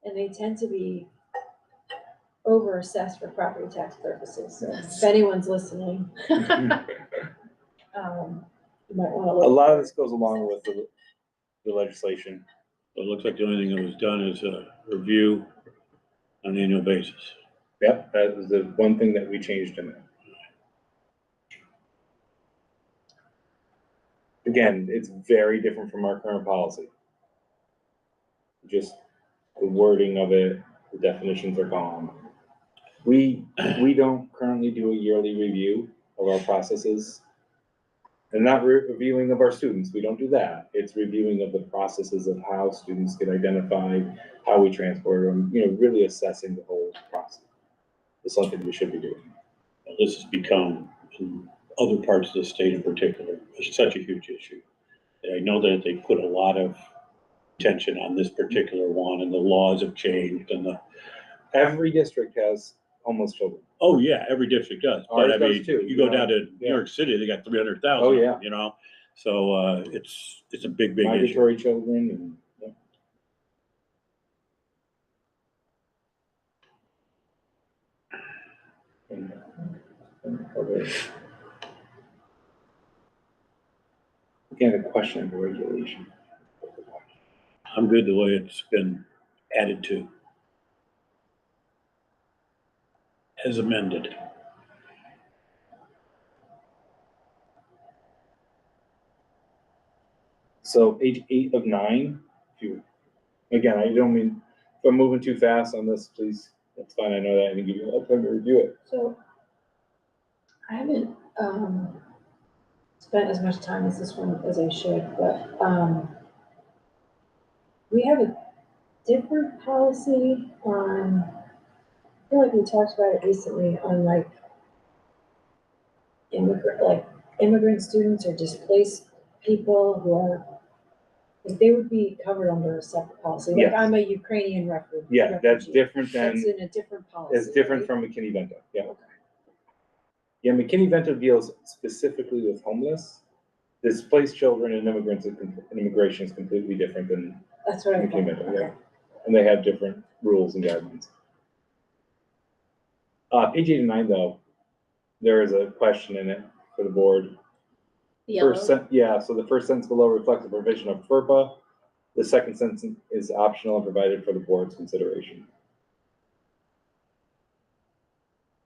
And they tend to be over-assessed for property tax purposes, so if anyone's listening, you might wanna A look. lot of this goes along with the legislation. It looks like the only thing that was done is a review on an annual basis. Yep, that was the one thing that we changed in it. Again, it's very different from our current policy. Just the wording of it, the definitions are gone. We don't currently do a yearly review of our processes. And not reviewing of our students, we don't do that. It's reviewing of the processes of how students get identified, how we transport them, really assessing the whole process. It's something we should be doing. Well, this has become, in other parts of the state in particular, it's such a huge issue. And I know that they put a lot of attention on this particular one, and the laws have changed, and Every district has homeless children. oh yeah, every district does. But Ours I does mean, too, you go down to New yeah. York City, they got 300,000. Oh, yeah. So it's a big issue. Migratory children and. Again, a question of regulation. I'm good the way it's been added to. As amended. So page 8 of 9, again, I don't mean, if I'm moving too fast on this, please, that's fine, I know that, I didn't give you enough time to review it. So, I haven't, spent as much time as this one as I should, but, we have a different policy on, I feel like we talked about it recently, on immigrant students or displaced people who are, like, they would be covered under a separate policy, like Yes. I'm a Ukrainian refugee. Yeah, that's different That's than, in a different policy. it's different right? from McKinney-Vento, yeah. Okay. Yeah, McKinney-Vento deals specifically with homeless. Displaced children and immigrants and immigration is completely different than That's what I thought, McKinney-Vento, yeah. okay. And they have different rules and guidelines. Page 8 and 9 though, there is a question in it for the board. Yellow. So the first sentence below reflects the provision of FERPA. The second sentence is optional and provided for the board's consideration.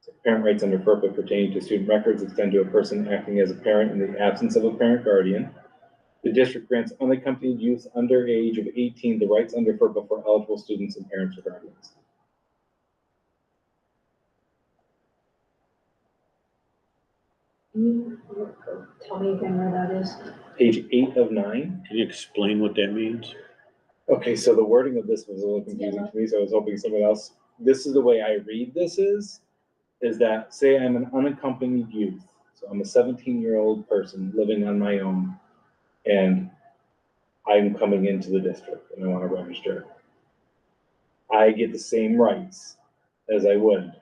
So parent rights under FERPA pertaining to student records extend to a person acting as a parent in the absence of a parent guardian. The district grants unaccompanied youth under age of 18 the rights under FERPA for eligible students and parents or guardians. Can you tell me again where that is? Page 8 of 9. Can you explain what that means? Okay, so the wording of this was a little confusing to me, so I was hoping someone else, this is the way I read this is that, say I'm an unaccompanied youth, so I'm a 17-year-old person living on my own, and I'm coming into the district and I want to register. I get the same rights as I would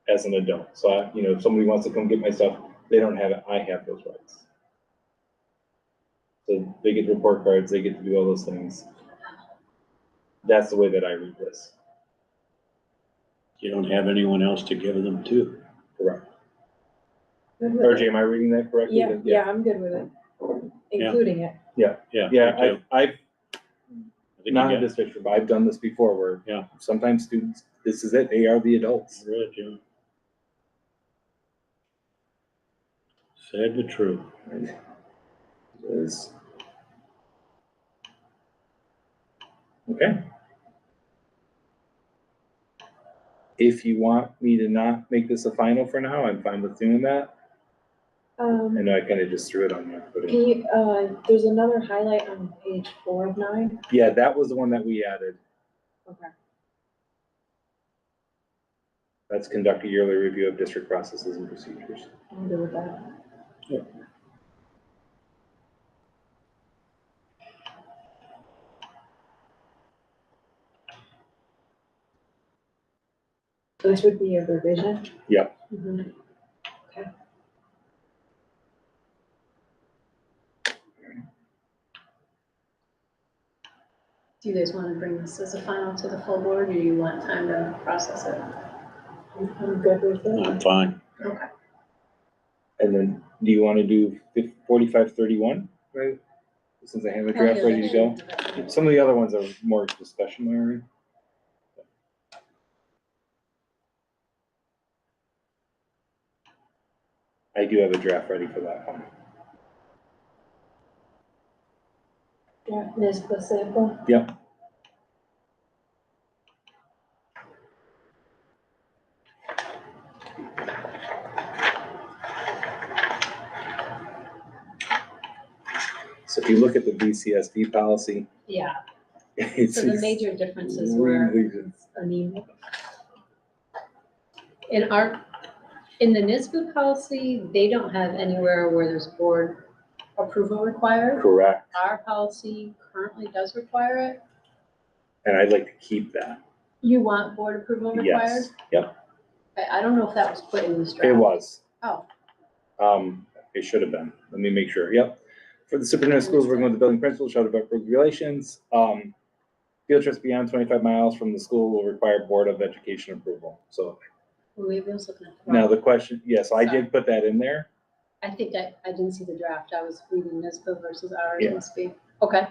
as an adult. So, if somebody wants to come get my stuff, they don't have it, I have those rights. So they get report cards, they get to do all those things. That's the way that I read this. You don't have anyone else to give them to. Correct. Good with RJ, it. am I reading that correctly? Yeah, I'm good with it, including it. Yeah. Yeah, me too. I've I think not you in got this picture, but I've done this before where Yeah. sometimes students, this is it, they are the adults. it, yeah. Sad but true. It is. Okay. If you want me to not make this a final for now, I'm fine with doing that. I know I kind of just threw it on there, but Can you, there's another highlight on page 4 of 9. yeah, that was the one that we added. Okay. That's conduct a yearly review of district processes and procedures. I'm good with that. So this would be a revision? Mhm. Do you guys want to bring this as a final to the full board, or do you want time to process it? I'm good with it. I'm fine. Okay. And then, do you wanna do 4531, right? Since I have a Oh, draft yeah, ready to go. that's- Some of the other ones are more discussionary. I do have a draft ready for that one. Yeah, there's the sample. Yep. So if you look at the BCSD policy, Yeah, it's. so the major differences were really- anemic. In the NISBA policy, they don't have anywhere where there's board approval required. Correct, Our policy currently does require it. and I'd like to keep that. You want board approval required? Yes, yep, I don't know if that was put in this draft. it was. Oh, It should have been. Let me make sure. Yep. For the superintendent of schools working with the building principal shall develop regulations. Field trips beyond 25 miles from the school will require Board of Education approval. So well, maybe I was looking at the now wrong. the question, yes, I did put that in there. I think I didn't see the draft. I was reading NISBA versus ours Yeah. and speak. Okay,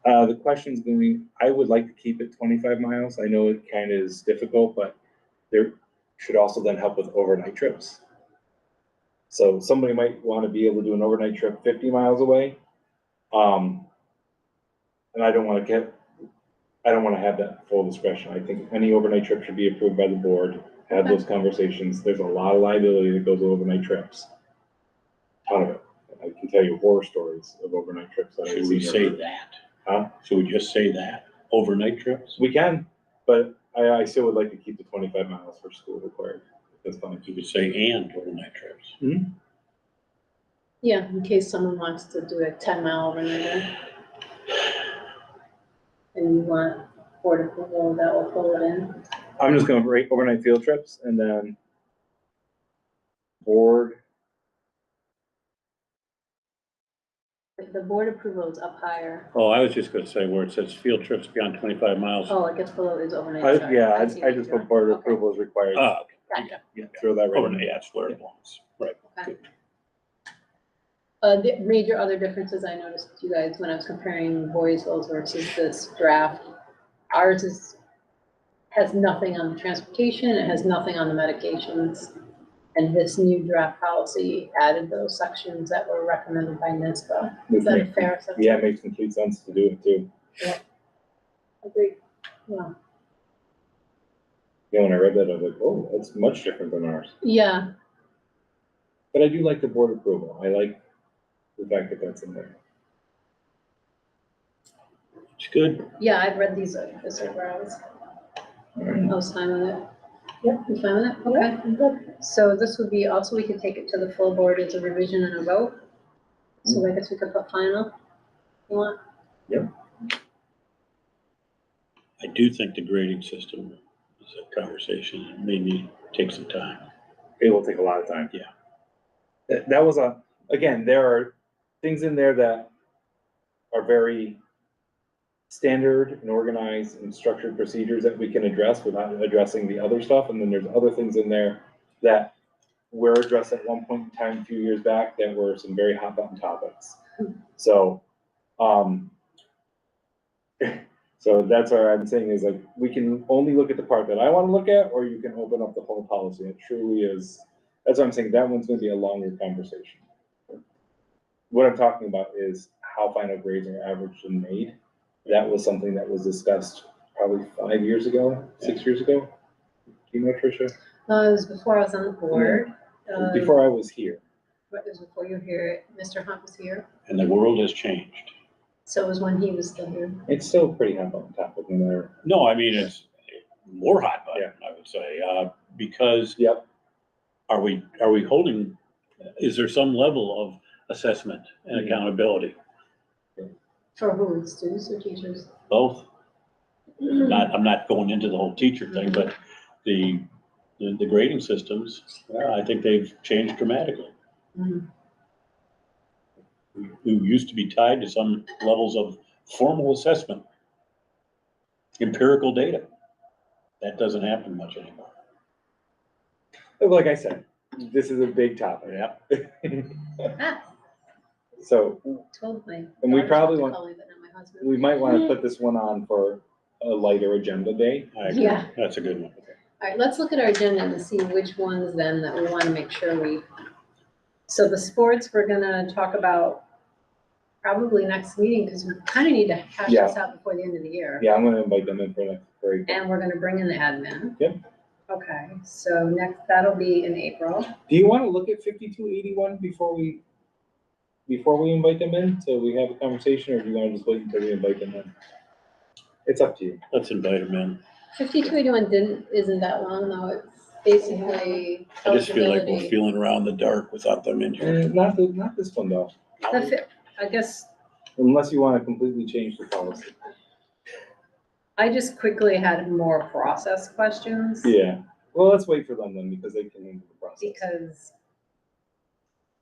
The question's going to be, I would like to keep it 25 miles. I know it kind of is difficult, but there should also then help with overnight trips. So somebody might want to be able to do an overnight trip 50 miles away. And I don't want to have that full discretion. I think any overnight trip should be approved by the board, have those conversations. There's a lot of liability that goes with overnight trips. Ton of it. I can tell you horror stories of overnight trips that I've Should we seen. say that? Huh? Should we just say that? Overnight trips? We can, but I still would like to keep the 25 miles for school required. That's fine. You could say and overnight trips. yeah, in case someone wants to do a 10-mile overnight. And you want board approval, that will pull it in. I'm just gonna break overnight field trips and then board, The board approval is up higher. Oh, I was just gonna say where it says field trips beyond 25 miles. Oh, I guess below is overnight. sorry. I see what just you're put board doing. Okay, approval is required. Gotcha. Yeah, throw that right in. Overnight, that's where it belongs. Right. Okay. The major other differences I noticed, you guys, when I was comparing Voorheesville versus this draft, ours has nothing on the transportation, it has nothing on the medications. And this new draft policy added those sections that were recommended by NISBA. Is that a fair assessment? Yeah, it makes complete sense to do it too. Agreed. Yeah. Yeah, when I read that, I was like, oh, that's much different than ours. Yeah, But I do like the board approval. I like the fact that that's in there. It's good. yeah, I've read these, this over, I was fine with it. Yep. You fine with it? Okay. I'm good. So this would be, also we could take it to the full board as a revision and a vote. So I guess we could put final. You want? I do think the grading system is a conversation. It may need to take some time. It will take a lot of time. Yeah. That was again, there are things in there that are very standard and organized and structured procedures that we can address without addressing the other stuff. And then there's other things in there that were addressed at one point in time, a few years back, that were some very hot button topics. So, so that's what I'm saying is like, we can only look at the part that I want to look at, or you can open up the whole policy. It truly is, that's what I'm saying. That one's gonna be a longer conversation. What I'm talking about is how final grades are averaged and made. That was something that was discussed probably 5 years ago, 6 years ago. Do you know, Tricia? It was before I was on the board. Before I was here. It was before you were here, Mr. Hunt was here, And the world has changed. so it was when he was still here. It's still pretty hot button topic in there. No, I mean, it's more hot button, I would say, because Yep. are we holding, is there some level of assessment and accountability? For who, students or teachers? Both. I'm not going into the whole teacher thing, but the the grading systems, I think they've changed dramatically. Mhm. Who used to be tied to some levels of formal assessment, empirical data. That doesn't happen much anymore. Like I said, this is a big topic. Yeah. Ah, So told my And we daughters probably not to want- call me, but not my husband. we might want to put this one on for a lighter agenda day. I agree. Yeah. That's a good one. All right, let's look at our agenda and see which ones then that we want to make sure so the sports, we're gonna talk about probably next meeting, because we kind of need to hash this out before the end of the year. Yeah, I'm gonna invite them in for next break. And we're gonna bring in the admin. Yep. Okay, so next, that'll be in April. Do you want to look at 5281 before we invite them in, so we have a conversation, or do you want to just wait until we invite them in? It's up to you. Let's invite them in. 5281 isn't that long though, it's basically I just feel like we're eligibility. feeling around the dark without them in here. Not this one though, I guess unless you want to completely change the policy. I just quickly had more process questions. Yeah, well, let's wait for them then, because they can handle the process. Because,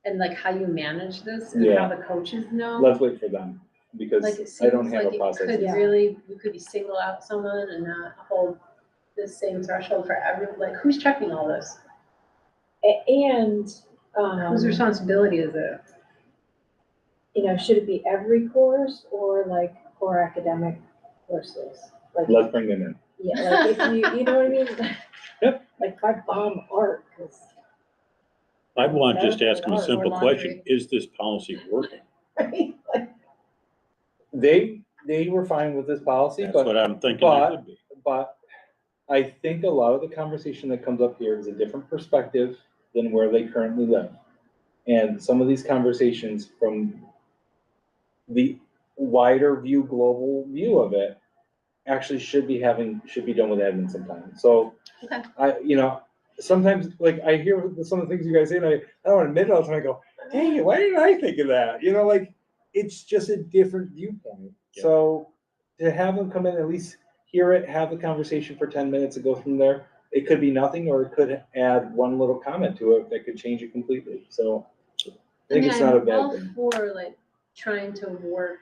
and like how you manage this and Yeah. how the coaches know. Let's wait for them, because Like it I don't seems have like a it process. could Yeah. really, you could be single out someone and not hold the same threshold for everyone. Like who's checking all this? And, Whose responsibility is it? you know, should it be every course or like core academic courses? Like, Let's bring them in. yeah, like if you know what I mean? Yep. Like if I bomb art, because, I want to just ask them a Or simple laundry. question. Is this policy working? right? Like, They were fine with this policy, That's but what I'm thinking it would be. But I think a lot of the conversation that comes up here is a different perspective than where they currently live. And some of these conversations from the wider view, global view of it, actually should be done with admin sometime. So Okay. sometimes like I hear some of the things you guys say, and I don't want to admit it all the time. I go, dang it, why didn't I think of that? Like it's just a different viewpoint. Yeah. So to have them come in, at least hear it, have the conversation for 10 minutes and go from there. It could be nothing, or it could add one little comment to it that could change it completely. So I think it's not a I'm bad all thing. for like trying to work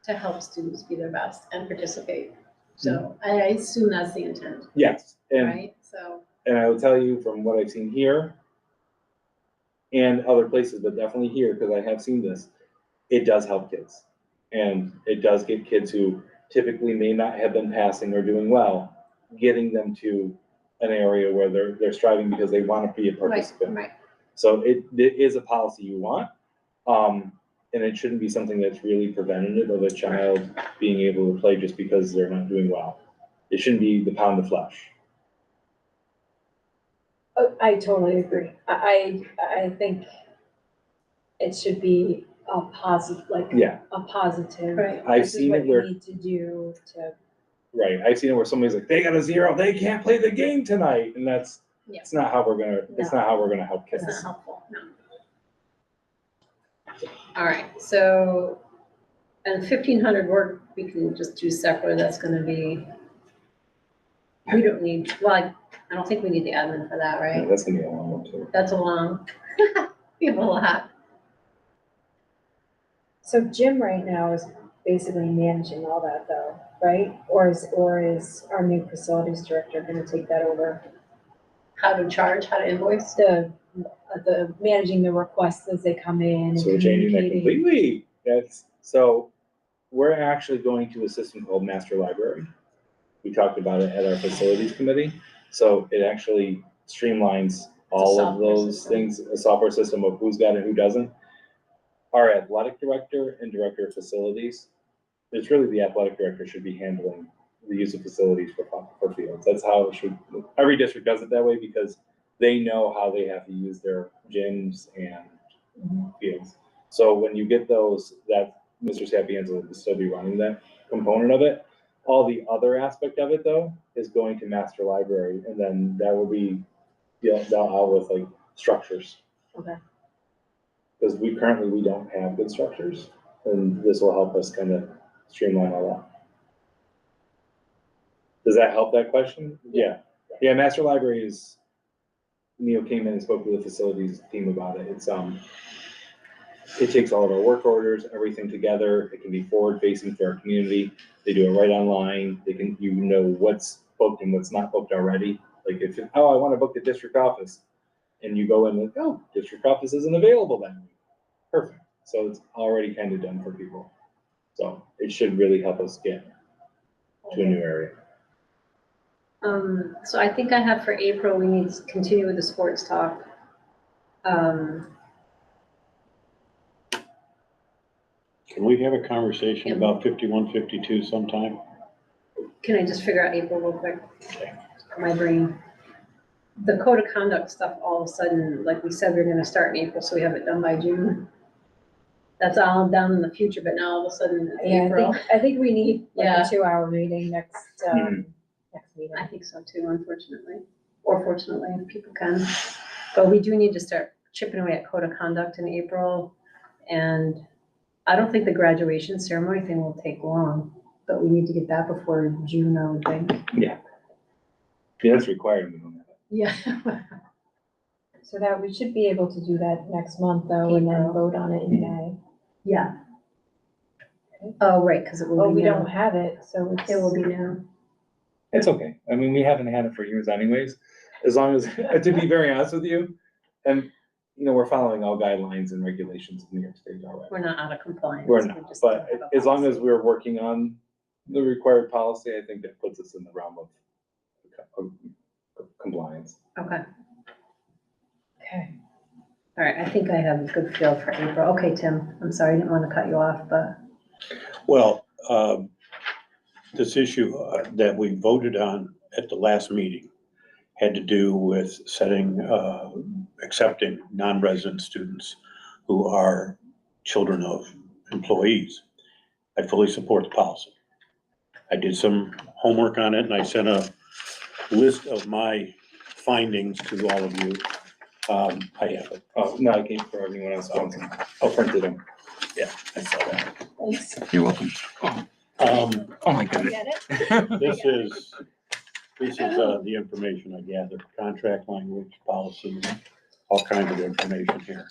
to help students be their best and participate. So I assume that's the intent, Yes, and right? So, and I will tell you from what I've seen here and other places, but definitely here, because I have seen this, it does help kids. And it does get kids who typically may not have been passing or doing well, getting them to an area where they're striving because they want to be a right, participant. right. So it is a policy you want. And it shouldn't be something that's really preventative of a child being able to play just because they're not doing well. It shouldn't be the pound of flesh. oh, I totally agree. I think it should be a positive, like Yeah, a positive. Right. I've This is seen what it you where, need to do to, right, I've seen it where somebody's like, they got a 0, they can't play the game tonight, and it's not how we're gonna help It's kids. not helpful, no. All right, so, and 1,500 word, we can just do separate, that's gonna be, we don't need, well, I don't think we need the admin for that, Yeah, right? that's gonna be a long one too. That's a long, we have a lot. so Jim right now is basically managing all that though, right? Or is our new facilities director gonna take that over? How to charge, how to invoice? The managing the requests as they come in and So we're changing that communicating. completely. So we're actually going to a system called Master Library. We talked about it at our facilities committee. So it actually streamlines all of software those system. things, a software system of who's got it, who doesn't. Our athletic director and director of facilities, it's really the athletic director should be handling the use of facilities for fields. That's how it should, every district does it that way because they know how they have to use their gyms and fields. So when you get those, that Mr. Sapienza will still be running that component of it. All the other aspect of it though, is going to master library, and then that will be dealt out with like structures. Okay. Because we don't have good structures, and this will help us kind of streamline all that. Does that help that question? Yeah. Yeah, master library is Neil came in and spoke with the facilities team about it. It takes all of our work orders, everything together. It can be forward facing for our community. They do it right online. They can, what's booked and what's not booked already. Like if, I want to book the district office, and you go in and, district office isn't available that week. Perfect. So it's already kind of done for people. So it should really help us get to a new area. So I think I have for April, we need to continue with the sports talk. Can we have a conversation about 51, 52 sometime? Can I just figure out April real quick? Okay. My brain. The code of conduct stuff, all of a sudden, like we said, we're gonna start in April, so we have it done by June. That's all down in the future, but now all of a sudden it's Yeah, April. I think we need like Yeah. a 2-hour meeting next meeting. I think so too, unfortunately, or fortunately, if people can. But we do need to start chipping away at code of conduct in April. And I don't think the graduation ceremony thing will take long, but we need to get that before June, I would think. Yeah, that's required. Yeah. So that we should be able to do that next month though, and then April. vote on it in May. Yeah. Oh, right, because it will Well, be we now. don't have it, so it's. It will be now. It's okay. I mean, we haven't had it for years anyways, as long as, to be very honest with you, and, we're following all guidelines and regulations in New York State already. We're not out of compliance. We're not, just but don't have a as long as policy. we're working on the required policy, I think that puts us in the realm of compliance. Okay, Okay. all right, I think I have a good feel for April. Okay, Tim, I'm sorry, I didn't want to cut you off, but. Well, this issue that we voted on at the last meeting had to do with accepting non-resident students who are children of employees. I fully support the policy. I did some homework on it and I sent a list of my findings to all of you. I have it. Oh, no, I gave for everyone else. I'll print it in. Yeah, I saw that. Thanks. You're welcome. Oh my goodness. Get it? This is the information I gathered, contract language, policies, all kinds of information here.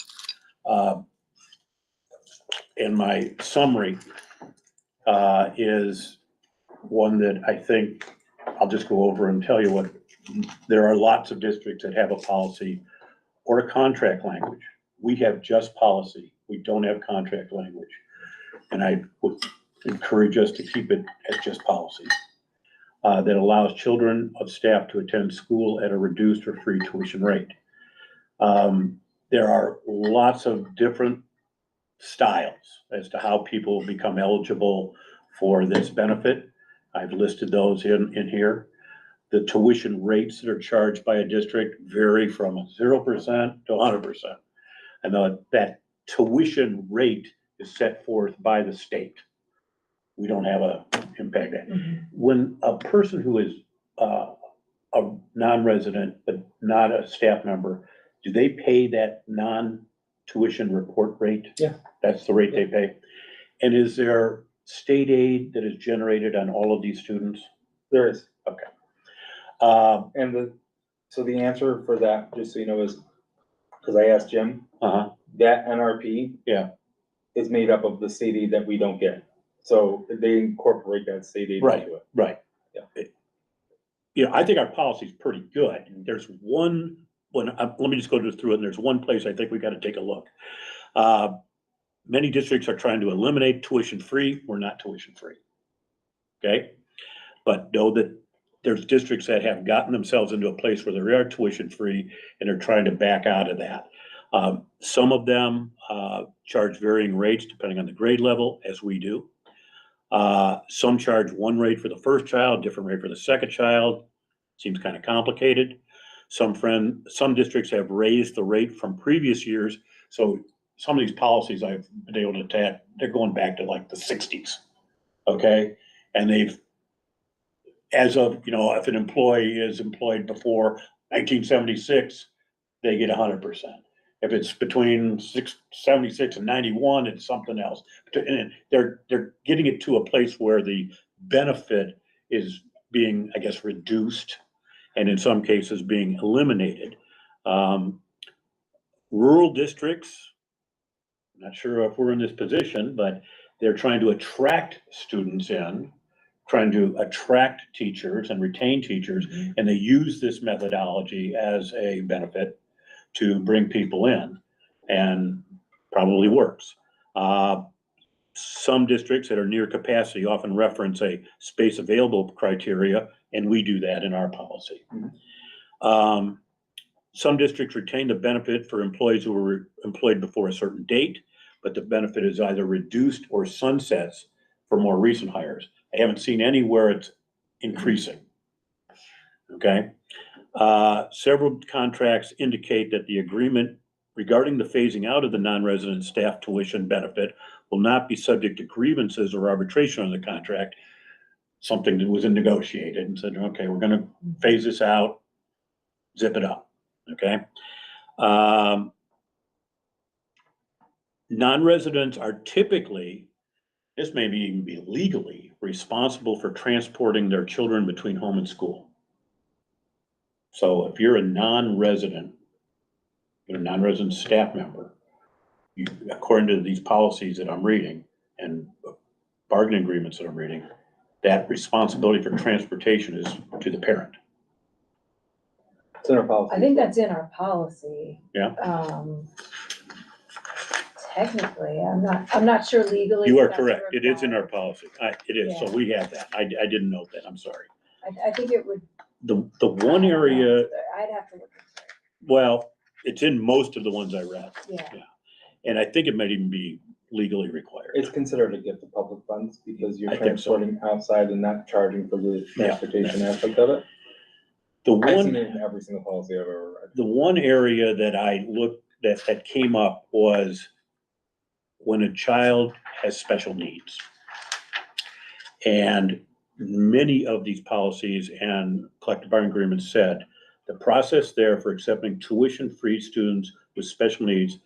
And my summary is one that I think I'll just go over and tell you what, there are lots of districts that have a policy or a contract language. We have just policy. We don't have contract language. And I would encourage us to keep it as just policy. That allows children of staff to attend school at a reduced or free tuition rate. There are lots of different styles as to how people become eligible for this benefit. I've listed those in here. The tuition rates that are charged by a district vary from 0% to 100%. And that tuition rate is set forth by the state. We don't have a impact. When a person who is a non-resident but not a staff member, do they pay that non-tuition report rate? Yeah. That's the rate they pay. And is there state aid that is generated on all of these students? There is. Okay. And so the answer for that, just so you know, is, because I asked Jim, that NRP. Yeah. Is made up of the state aid that we don't get. So they incorporate that state aid into it. Right. Yeah. I think our policy is pretty good. There's let me just go through it, and there's one place I think we got to take a look. Many districts are trying to eliminate tuition free. We're not tuition free. Okay? But know that there's districts that have gotten themselves into a place where they are tuition free and they're trying to back out of that. Some of them charge varying rates depending on the grade level, as we do. Some charge one rate for the first child, different rate for the second child. Seems kind of complicated. Some districts have raised the rate from previous years. So some of these policies I've been able to attack, they're going back to like the 60s. Okay. And as of, if an employee is employed before 1976, they get 100%. If it's between 76 and 91, it's something else. And they're getting it to a place where the benefit is being, I guess, reduced, and in some cases being eliminated. Rural districts, not sure if we're in this position, but they're trying to attract students in, trying to attract teachers and retain teachers, and they use this methodology as a benefit to bring people in, and probably works. Some districts that are near capacity often reference a space available criteria, and we do that in our policy. Some districts retain the benefit for employees who were employed before a certain date, but the benefit is either reduced or sunsets for more recent hires. I haven't seen anywhere it's increasing. Okay. Several contracts indicate that the agreement regarding the phasing out of the non-resident staff tuition benefit will not be subject to grievances or arbitration on the contract. Something that was negotiated and said, okay, we're going to phase this out, zip it up. Okay. Non-residents are typically, this may even be legally, responsible for transporting their children between home and school. So if you're a non-resident, you're a non-resident staff member, you, according to these policies that I'm reading and bargaining agreements that I'm reading, that responsibility for transportation is to the parent. It's in our policy. I think that's in our policy. Yeah. Technically, I'm not sure legally. You are that's correct. It is in our required. policy. It is. So we have that. I didn't note that. I'm sorry. I think it would. The one area, I'd have to look. well, it's in most of the ones I read. Yeah. And I think it might even be legally required. It's considered a gift of public funds because you're I think so. transporting outside and not charging for the Yeah. transportation aspect of it. The I've seen one, it in every single policy I've ever read. the one area that I looked, that came up was when a child has special needs. And many of these policies and collective bargaining agreements said the process there for accepting tuition-free students with special needs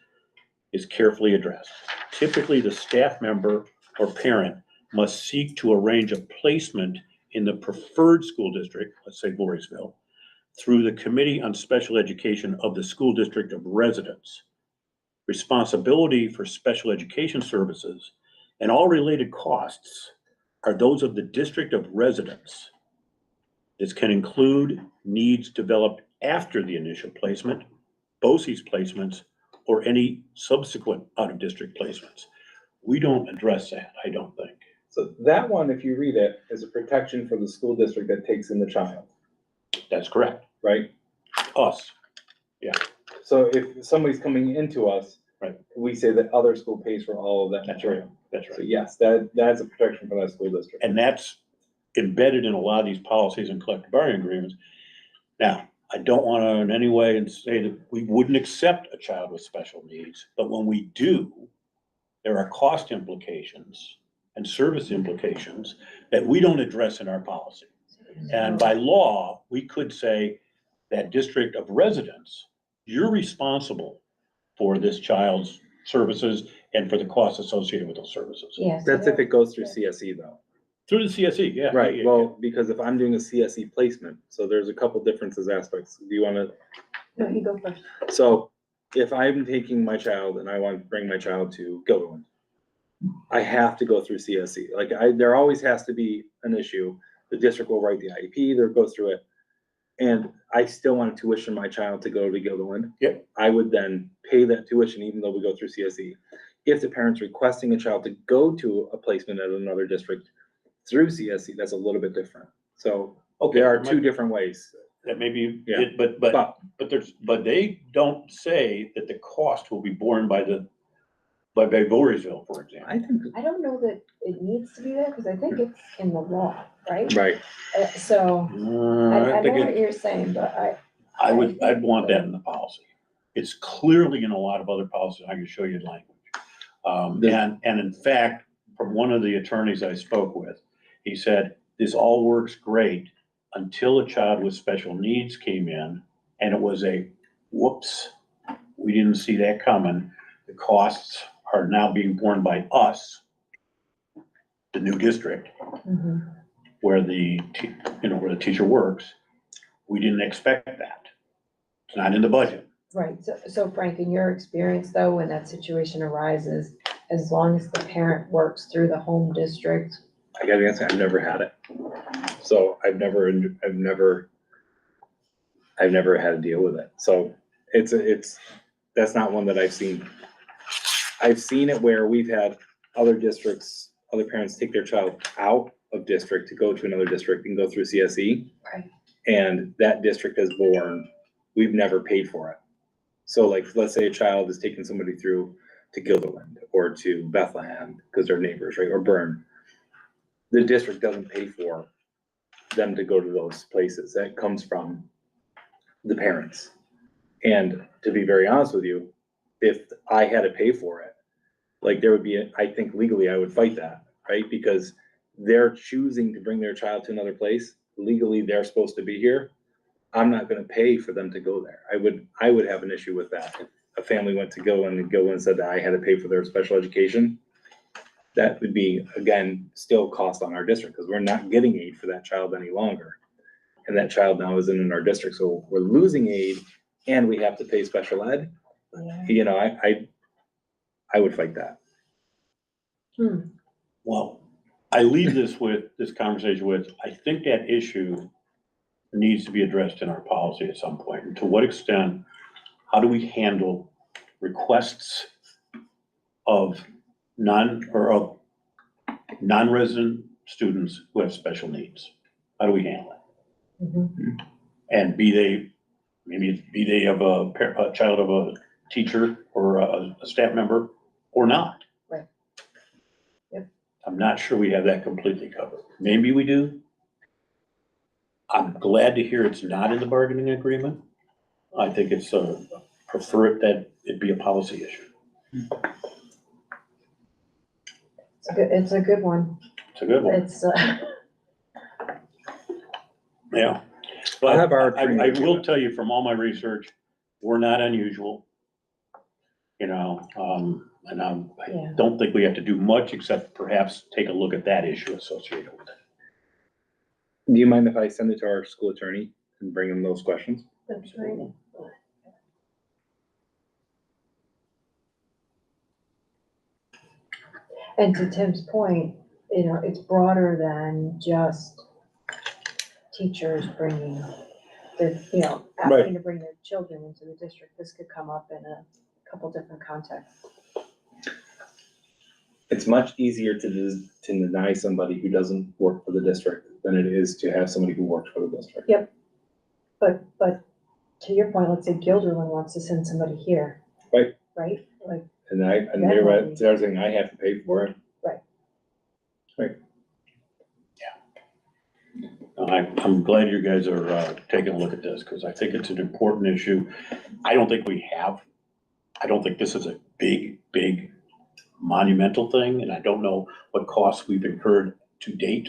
is carefully addressed. Typically, the staff member or parent must seek to arrange a placement in the preferred school district, let's say Voorheesville, through the Committee on Special Education of the School District of Residence. Responsibility for special education services and all related costs are those of the District of Residence. This can include needs developed after the initial placement, BOCES placements, or any subsequent out-of-district placements. We don't address that, I don't think. So that one, if you read it, is a protection for the school district that takes in the child, That's correct. right? Us. So if somebody's coming into us, Right. we say that other school pays for all of that That's material. right. That's So right. yes, that's a protection for that school district. And that's embedded in a lot of these policies and collective bargaining agreements. Now, I don't want to in any way say that we wouldn't accept a child with special needs, but when we do, there are cost implications and service implications that we don't address in our policy. And by law, we could say that District of Residence, you're responsible for this child's services and for the costs associated with those services. Yes. That's if it goes through CSE though. Through the CSE, yeah. Right, Yeah, well, because if I'm doing a CSE placement, so there's a couple differences aspects. Do you wanna, No, you go first. so if I'm taking my child and I want to bring my child to Gilderland, I have to go through CSE. Like there always has to be an issue. The district will write the IEP, they'll go through it. And I still want to tuition my child to go to Gilderland. Yep. I would then pay that tuition even though we go through CSE. If the parent's requesting a child to go to a placement at another district through CSE, that's a little bit different. So Okay, there are two different ways. that may be, Yeah. but they don't say that the cost will be borne by Voorheesville, for example. I think, I don't know that it needs to be there, because I think it's in the law, right? right, So, I know think what it- you're saying, but I'd want that in the policy. It's clearly in a lot of other policies. I can show you language. And in fact, from one of the attorneys I spoke with, he said, this all works great until a child with special needs came in and it was a whoops, we didn't see that coming. The costs are now being borne by us, the new district, Mhm. where the teacher works. We didn't expect that. It's not in the budget. Right, so Frank, in your experience though, when that situation arises, as long as the parent works through the home district, I gotta answer, I've never had it. So I've never had to deal with it. So that's not one that I've seen. I've seen it where we've had other districts, other parents take their child out of district to go to another district and go through CSE. Right. And that district has borne, we've never paid for it. So like, let's say a child is taking somebody through to Gilderland or to Bethlehem, because they're neighbors, right, or Bern. The district doesn't pay for them to go to those places. That comes from the parents. And to be very honest with you, if I had to pay for it, like there would be, I think legally I would fight that, right? Because they're choosing to bring their child to another place. Legally, they're supposed to be here. I'm not gonna pay for them to go there. I would have an issue with that. If a family went to Gilderland said that I had to pay for their special education, that would be, again, still cost on our district, because we're not getting aid for that child any longer. And that child now isn't in our district, so we're losing aid and we have to pay special ed. yeah. You know, I would fight that. Well, I leave this conversation with, I think that issue needs to be addressed in our policy at some point. And to what extent, how do we handle requests of non-resident students who have special needs? How do we handle it? Mhm. And be they of a child of a teacher or a staff member or not? Right. Yep. I'm not sure we have that completely covered. Maybe we do. I'm glad to hear it's not in the bargaining agreement. I think it's prefer it that it be a policy issue. It's a good one. It's a good one. It's, Yeah. I'll But have our I attorney do will it. tell you from all my research, we're not unusual. You know, and I Yeah. don't think we have to do much except perhaps take a look at that issue associated with it. Do you mind if I send it to our school attorney and bring him those questions? That's right. and to Tim's point, you know, it's broader than just teachers bringing their, you know, Right. asking to bring their children into the district. This could come up in a couple different contexts. It's much easier to deny somebody who doesn't work for the district than it is to have somebody who works for the district. Yep. But to your point, let's say Gilderland wants to send somebody here. Right. Right? Like, And Definitely. they're saying I have to pay for it. I'm glad you guys are taking a look at this because I think it's an important issue. I don't think this is a big monumental thing, and I don't know what costs we've incurred to date,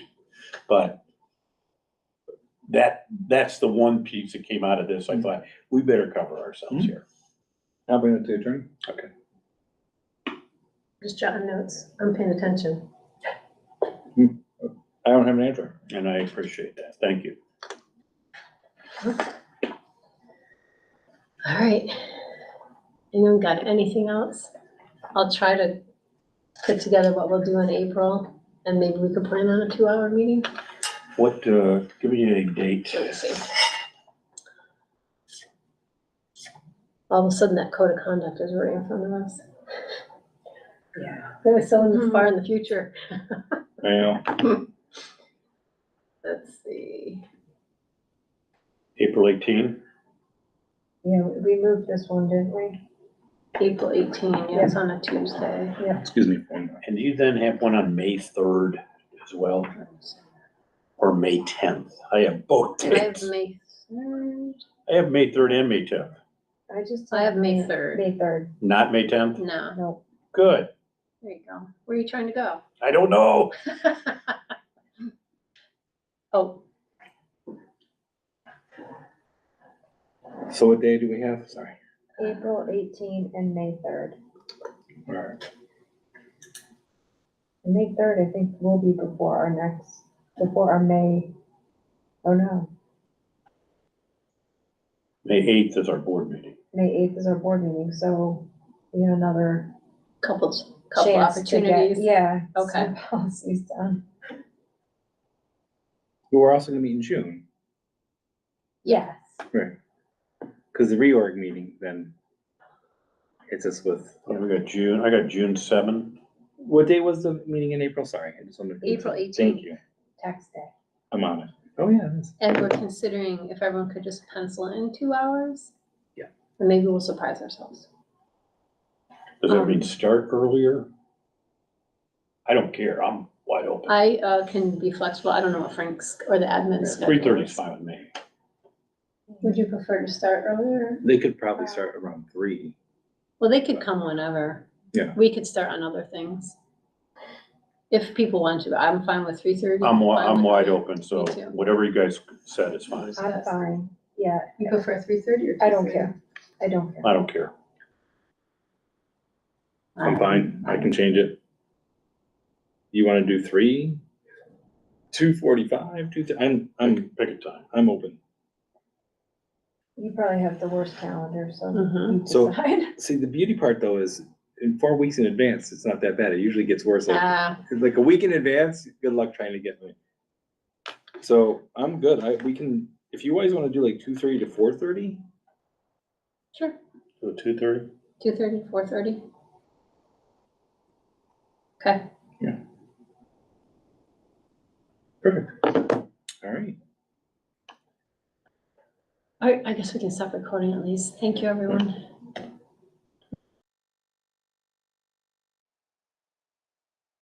but that's the one piece that came out of this. I thought, we better cover ourselves here. I'll bring it to the attorney. Okay. Just jotting notes. I'm paying attention. I don't have an answer. And I appreciate that. Thank you. All right. Anyone got anything else? I'll try to put together what we'll do in April, and maybe we could plan on a 2-hour meeting. What, give me a date. Let me see. All of a sudden, that code of conduct is right in front of us. yeah. It was so far in the future. I know. Let's see. April 18. Yeah, we moved this one, didn't we? April 18, yeah, it's on a Tuesday. Excuse me. for 1 minute. And you then have one on May 3rd as well, or May 10th. I have both I have dates. May 3rd. I have May 3rd and May 10th. I have May 3rd. May 3rd. Not May 10th? No, No, Good. there you go. Where are you trying to go? I don't know. Oh, So what day do we have? Sorry. April 18 and May 3rd. All right. And May 3rd, I think, will be before our May, oh no. May 8th is our board meeting. May 8th is our board meeting, so we have another Couple chance to get, opportunities. yeah. Okay. some policies done. But we're also gonna meet in June, Yes. cause the reorg meeting then hits us with, What do we got June, I got June 7. what day was the meeting in April? Sorry, I just wanted to. April 18th. Thank you, Tax day. I'm on it. Oh, yeah, it is. And we're considering if everyone could just pencil in 2 hours. Yeah. And maybe we'll surprise ourselves. Does that mean start earlier? I don't care, I'm wide open. I can be flexible. I don't know what Frank's or the admin schedule 3:30 is is. fine with me. Would you prefer to start earlier? They could probably start around 3. Well, they could come whenever. Yeah. We could start on other things. If people want to, I'm fine with 3:30. I'm fine with wide 3. open, so Me too. whatever you guys said is fine. I'm fine, yeah. You prefer 3:30 or 2:30? I don't care. I don't care. I don't care. I'm fine, I can change it. You wanna do 3? 2:45, 2, Pick a time. I'm open. You probably have the worst calendar, so Mhm. you So- decide. See, the beauty part though is in 4 weeks in advance, it's not that bad. It usually gets worse. Ah, Like a week in advance, good luck trying to get me. So I'm good. We can, if you guys wanna do like 2:30 to 4:30, sure. So 2:30? 2:30, 4:30? Okay. perfect. All right. All right, I guess we can stop recording at least. Thank you, everyone.